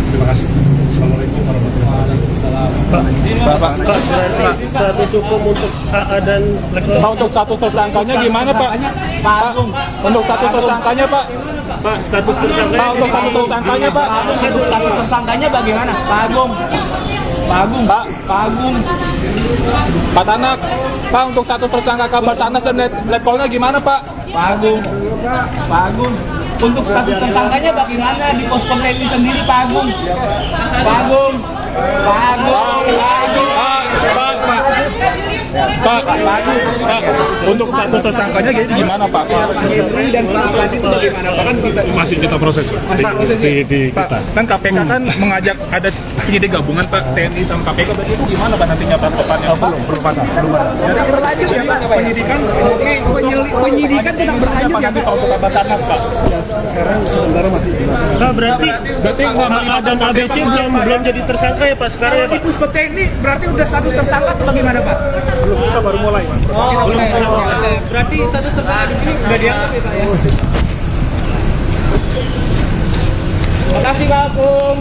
Terima kasih. Assalamualaikum warahmatullahi wabarakatuh. Pak, status hukum untuk AA dan Pak, untuk status tersangkanya gimana Pak? Pak, untuk status tersangkanya Pak? Pak, status tersangkanya. Pak, untuk status tersangkanya Pak? Untuk status tersangkanya bagaimana? Pak Agung. Pak Tanak, Pak, untuk status tersangka kabar Basarnas dan levelnya gimana Pak? Pak Agung. Untuk status tersangkanya bagaimana di Pospom TNI sendiri Pak Agung? Pak, untuk status tersangkanya jadi gimana Pak? Masih kita proses, Pak. Pak, kan KPK kan mengajak ada penyidik gabungan Pak, TNI sama KPK, berarti itu gimana Pak nantinya Pak depannya? Belum ada. Jadi berlanjut ya Pak, penyidikan tetap berlanjut ya Pak untuk Basarnas Pak? Sekarang sementara masih dilaksanakan. Nah, berarti AA dan ABC belum jadi tersangka ya Pak sekarang ya Pak? Di Puspom TNI berarti udah status tersangka atau bagaimana Pak? Belum, kita baru mulai. Berarti status tersangka di sini sudah dianggap ya Pak ya? Terima kasih Pak Agung.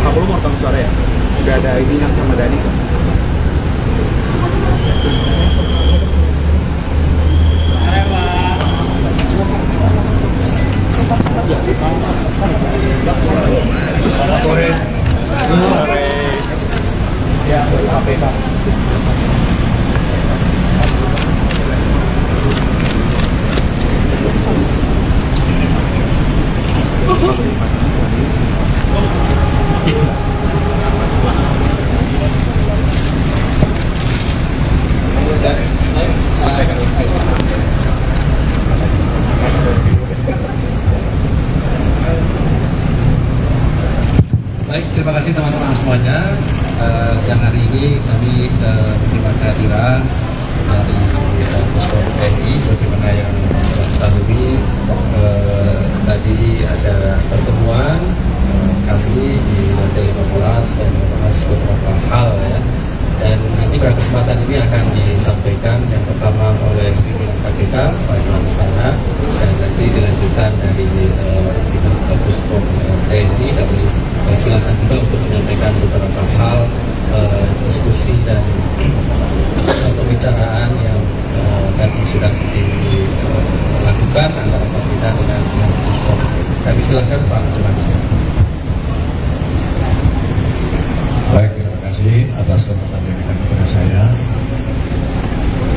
Kamu mau rekam suara ya? Udah ada ini yang sama Dani. Sore. Ya, KPK. Baik, terima kasih teman-teman semuanya. Siang hari ini kami menerima kehadiran dari Puspom TNI sebagaimana yang ketahui Silakan Pak Magister. Baik, terima kasih atas kesempatan yang diberikan kepada saya.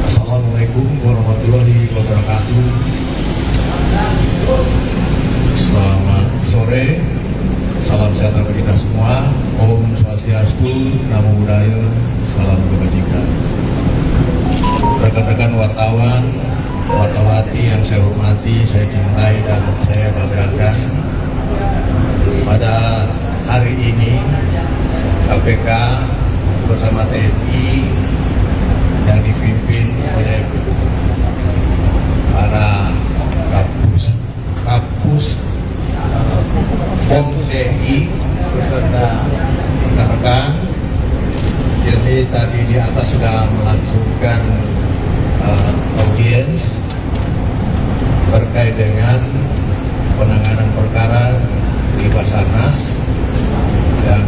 Assalamualaikum warahmatullahi wabarakatuh. Selamat sore, salam sejahtera bagi kita semua. Om Swastiastu, Namo Buddhaya, salam kebajikan. Rekan-rekan wartawan, wartawati yang saya hormati, saya cintai dan saya banggakan. Pada hari ini KPK bersama TNI yang dipimpin oleh para Kapus POM TNI beserta rekan-rekan. Jadi tadi di atas sudah melangsungkan audiens terkait dengan penanganan perkara di Basarnas dan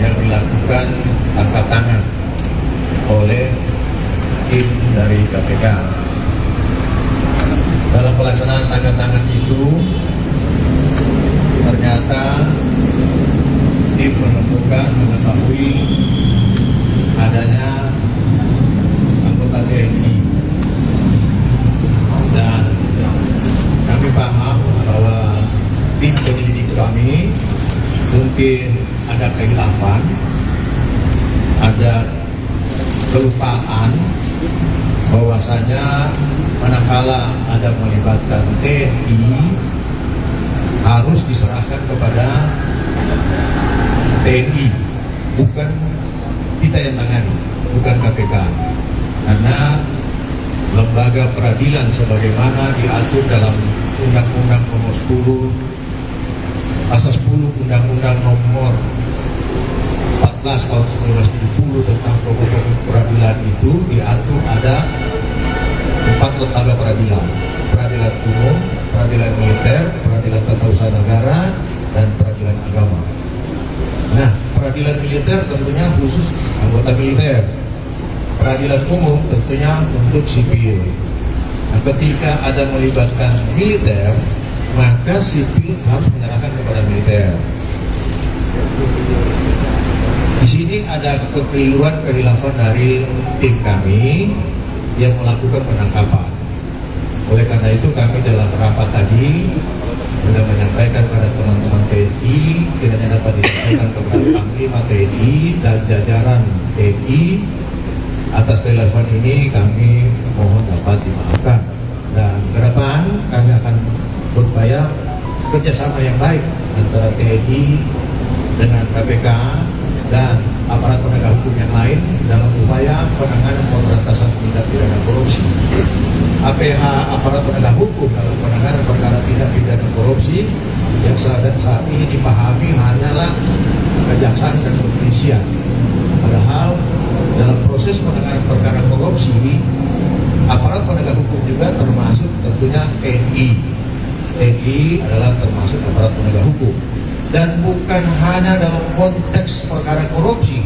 yang dilakukan tangkap tangan oleh tim dari KPK. Dalam pelaksanaan tangkap tangan itu ternyata tim menemukan mengetahui adanya anggota TNI dan kami paham bahwa tim penyelidik kami mungkin ada kehilafan, ada kelupaan bahwasanya manakala ada melibatkan TNI harus diserahkan kepada TNI, bukan kita yang tangani, bukan KPK, karena lembaga peradilan sebagaimana diatur dalam Undang-Undang Nomor 10 Pasal 10 Undang-Undang Nomor 14 tahun 1970 tentang pokok peradilan itu diatur ada 4 lembaga peradilan: peradilan umum, peradilan militer, peradilan tata usaha negara, dan peradilan agama. Nah, peradilan militer tentunya khusus anggota militer. Peradilan umum tentunya untuk sipil. Nah, ketika ada melibatkan militer, maka sipil harus menyerahkan kepada militer. Di sini ada kekeliruan kehilafan dari tim kami yang melakukan penangkapan. Oleh karena itu kami dalam rapat tadi sudah menyampaikan pada teman-teman TNI, kiranya dapat disampaikan kepada Panglima TNI dan jajaran TNI atas kehilafan ini. Kami mohon dapat dimaafkan, dan ke depan kami akan berupaya kerjasama yang baik antara TNI dengan KPK dan aparat penegak hukum yang lain dalam upaya penanganan pemberantasan tindak pidana korupsi. APH, aparat penegak hukum dalam penanganan perkara tindak pidana korupsi yang saat ini dipahami hanyalah kejaksaan dan kepolisian. Padahal dalam proses penanganan perkara korupsi, aparat penegak hukum juga termasuk tentunya TNI. TNI adalah termasuk aparat penegak hukum, dan bukan hanya dalam konteks perkara korupsi.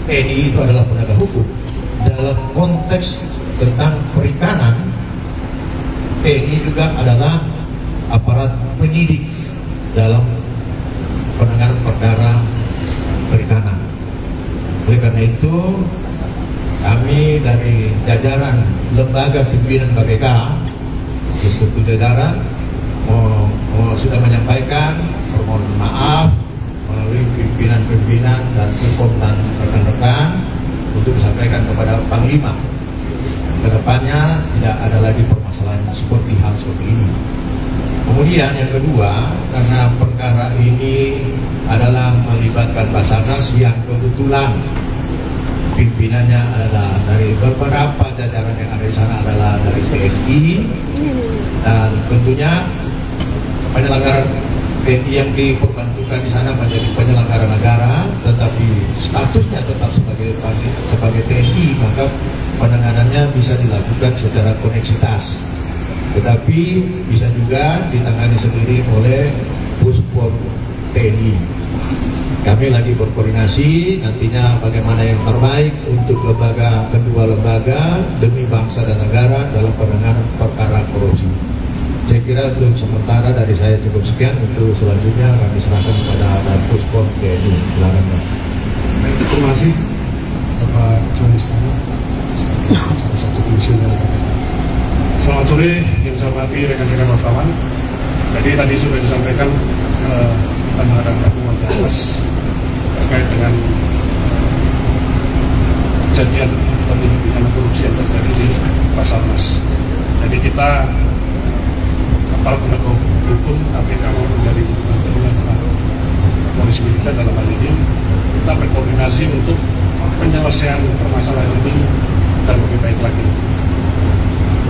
TNI itu adalah penegak hukum. Dalam konteks tentang perikanan, TNI juga adalah aparat penyidik dalam penanganan perkara perikanan. Oleh karena itu, kami dari jajaran lembaga pimpinan KPK beserta jajaran sudah menyampaikan permohonan maaf melalui pimpinan-pimpinan dan hukum dan rekan-rekan untuk disampaikan kepada Panglima. Kedepannya tidak ada lagi permasalahan seperti hal seperti ini. Kemudian yang kedua, karena perkara ini adalah melibatkan Basarnas yang kebetulan pimpinannya adalah dari beberapa jajaran yang ada di sana adalah dari TNI, dan tentunya penyelenggara TNI yang diperbantukan di sana menjadi penyelenggara negara, tetapi statusnya tetap sebagai TNI, maka penanganannya bisa dilakukan secara koneksitas, tetapi bisa juga ditangani sendiri oleh Puspom TNI. Kami lagi berkoordinasi nantinya bagaimana yang terbaik untuk kedua lembaga demi bangsa dan negara dalam penanganan perkara korupsi. Saya kira untuk sementara dari saya cukup sekian. Untuk selanjutnya kami serahkan kepada Puspom TNI. Silakan Pak. Terima kasih Bapak Juan Istana sebagai salah satu komisioner KPK. Selamat sore yang saya hormati rekan-rekan wartawan. Jadi tadi sudah disampaikan kita mengadakan temuan atas terkait dengan kejadian atau tindak pidana korupsi yang terjadi di Basarnas. Jadi kita aparat penegak hukum KPK maupun dari polisi militer dalam hal ini kita berkoordinasi untuk penyelesaian permasalahan ini dan lebih baik lagi.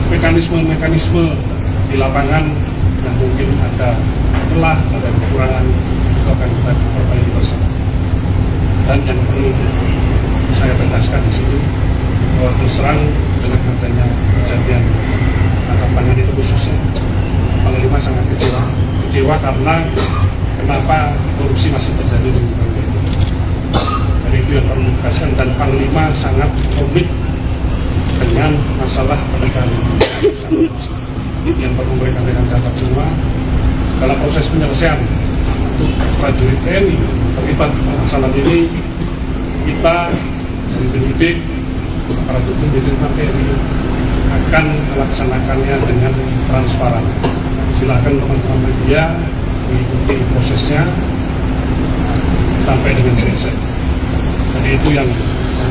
Mekanisme di lapangan yang mungkin ada celah, ada kekurangan, itu akan kita perbaiki bersama. Dan yang perlu saya tegaskan di sini, bahwa terus terang dengan adanya kejadian tangkap tangan itu khususnya, Panglima sangat kecewa karena kenapa korupsi masih terjadi di lingkungan TNI. Dan itu yang perlu ditegaskan, dan Panglima sangat komit dengan masalah penegakan korupsi. Yang perlu mereka catat semua dalam proses penyelesaian untuk prajurit TNI terlibat masalah ini, kita dari penyidik, para hukum di lingkungan TNI akan melaksanakannya dengan transparan. Silakan teman-teman media mengikuti prosesnya sampai dengan selesai. Jadi itu yang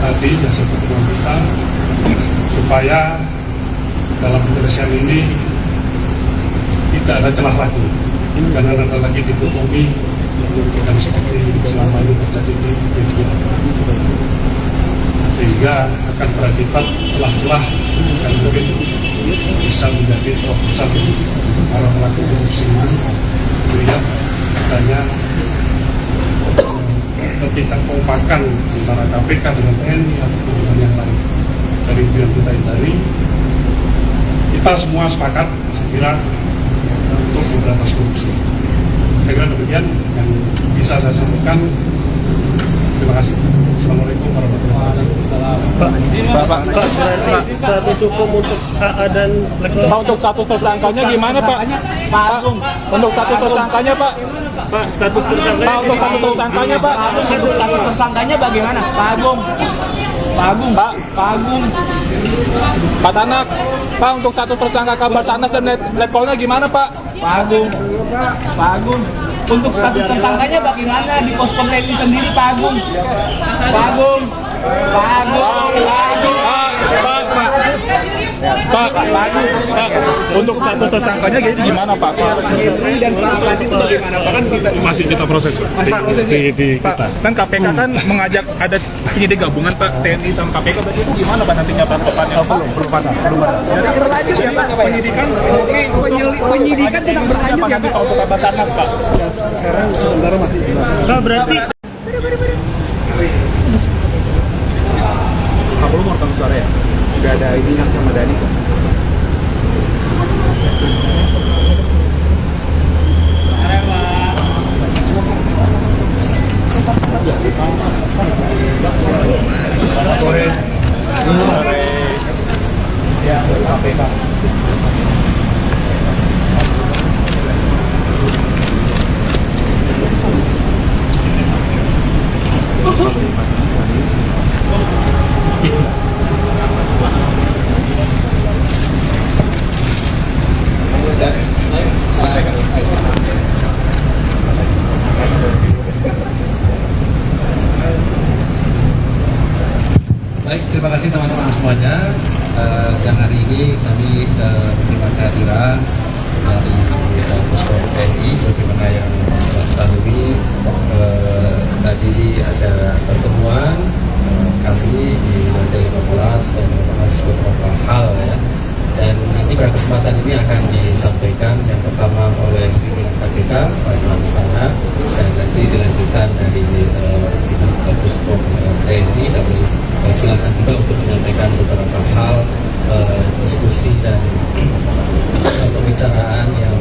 tadi yang seperti kita, supaya dalam penyelesaian ini tidak ada celah lagi, jangan ada lagi dikotomi dan seperti selama ini terjadi di media, sehingga akan berakibat celah-celah dan mungkin bisa menjadi terobosan para pelaku korupsi ini. Melihat adanya ketidakkompakan antara KPK dengan TNI ataupun dengan yang lain. Dari itu yang kita hindari. Kita semua sepakat, saya kira, untuk memberantas korupsi. Saya kira demikian yang bisa saya sampaikan. Terima kasih. Assalamualaikum warahmatullahi wabarakatuh. Pak, berarti status hukum untuk AA dan Pak, untuk status tersangkanya gimana Pak? Pak, untuk status tersangkanya Pak? Pak, status tersangkanya. Pak, untuk status tersangkanya Pak? Untuk status tersangkanya bagaimana? Pak Agung. Pak Tanak, Pak, untuk status tersangka kabar Basarnas dan Letkol-nya gimana Pak? Pak Agung. Untuk status tersangkanya bagaimana di pos TNI sendiri Pak Agung? Pak, untuk status tersangkanya gimana Pak? Dan penangkapan itu bagaimana Pak? Kan kita Masih kita proses Pak. Pak, kan KPK kan mengajak ada penyidik gabungan Pak, TNI sama KPK, berarti itu gimana Pak nantinya Pak depannya? Belum ada. Jadi berlanjut ya Pak, penyidikan tetap berlanjut ya Pak untuk Basarnas Pak. Sekarang sementara masih Pak, berarti Pak belum mau suara ya? udah ada ini yang sama Dani. Sore. Ya, KPK. Baik, terima kasih teman-teman semuanya. Siang hari ini kami menerima kehadiran dari Puspom TNI, sebagaimana yang ketahui tadi ada pertemuan kami di lantai 15 dan membahas beberapa hal ya. Dan nanti pada kesempatan ini akan disampaikan yang pertama oleh pimpinan KPK Pak Juan Istana, dan nanti dilanjutkan dari Puspom TNI. Kami silakan juga untuk menyampaikan beberapa hal diskusi dan pembicaraan yang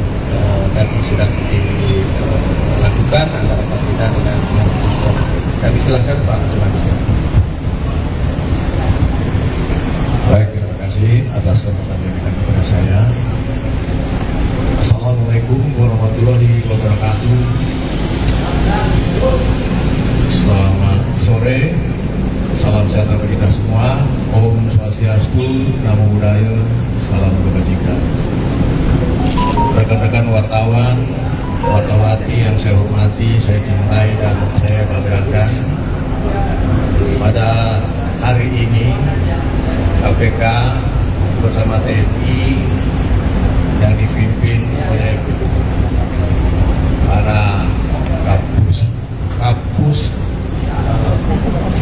tadi sudah dilakukan antara KPK dengan Puspom. Kami silakan Pak Juan Istana. Baik, terima kasih atas kesempatan yang diberikan kepada saya. Assalamualaikum warahmatullahi wabarakatuh. Selamat sore, salam sejahtera bagi kita semua. Om Swastiastu, Namo Buddhaya, salam kebajikan. Rekan-rekan wartawan, wartawati yang saya hormati, saya cintai dan saya banggakan. Pada hari ini KPK bersama TNI yang dipimpin oleh para kapus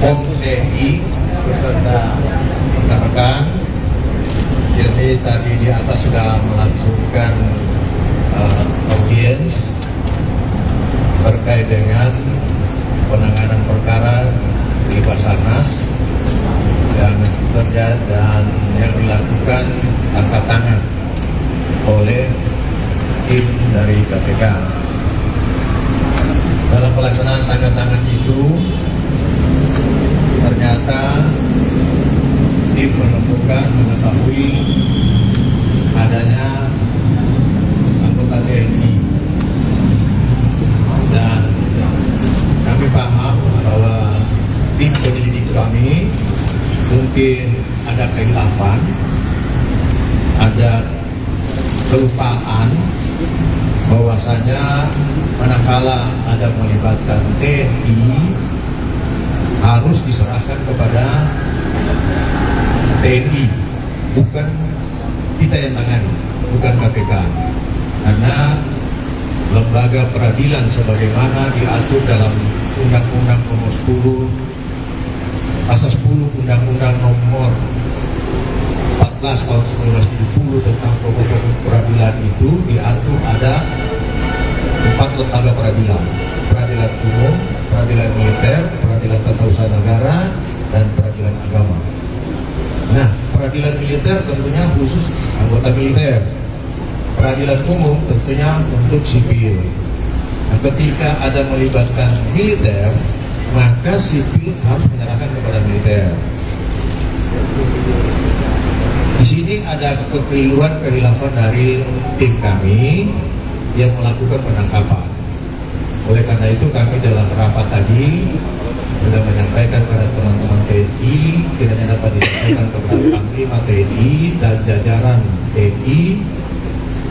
POM TNI beserta rekan-rekan. Jadi tadi di atas sudah melangsungkan audiens terkait dengan penanganan perkara di Basarnas dan yang dilakukan tangkap tangan oleh tim dari KPK. Dalam pelaksanaan tangkap tangan itu ternyata tim menemukan mengetahui adanya anggota TNI dan kami paham bahwa tim penyelidik kami mungkin ada kehilafan, ada kelupaan bahwasanya manakala ada melibatkan TNI harus diserahkan kepada TNI, bukan kita yang tangani, bukan KPK, karena lembaga peradilan sebagaimana diatur dalam Undang-Undang Nomor 10 Pasal 10 Undang-Undang Nomor 14 tahun 1970 tentang pokok peradilan itu diatur ada 4 lembaga peradilan: peradilan umum, peradilan militer, peradilan tata usaha negara, dan peradilan agama. Nah, peradilan militer tentunya khusus anggota militer. Peradilan umum tentunya untuk sipil. Nah, ketika ada melibatkan militer, maka sipil harus menyerahkan kepada militer. Di sini ada kekeliruan kehilafan dari tim kami yang melakukan penangkapan. Oleh karena itu kami dalam rapat tadi sudah menyampaikan kepada teman-teman TNI, kiranya dapat disampaikan kepada Panglima TNI dan jajaran TNI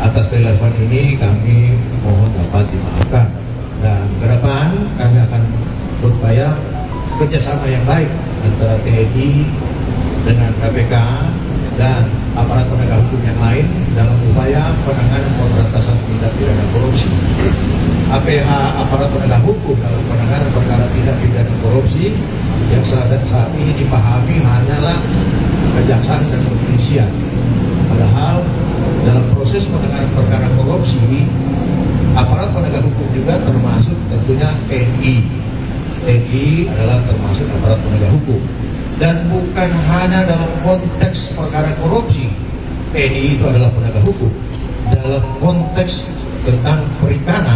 atas kehilafan ini. Kami mohon dapat dimaafkan, dan ke depan kami akan berupaya kerjasama yang baik antara TNI dengan KPK dan aparat penegak hukum yang lain dalam upaya penanganan pemberantasan tindak pidana korupsi. APH, aparat penegak hukum dalam penanganan perkara tindak pidana korupsi yang saat ini dipahami hanyalah kejaksaan dan kepolisian. Padahal dalam proses penanganan perkara korupsi, aparat penegak hukum juga termasuk tentunya TNI. TNI adalah termasuk aparat penegak hukum. Dan bukan hanya dalam konteks perkara korupsi, TNI itu adalah penegak hukum. Dalam konteks tentang perikanan,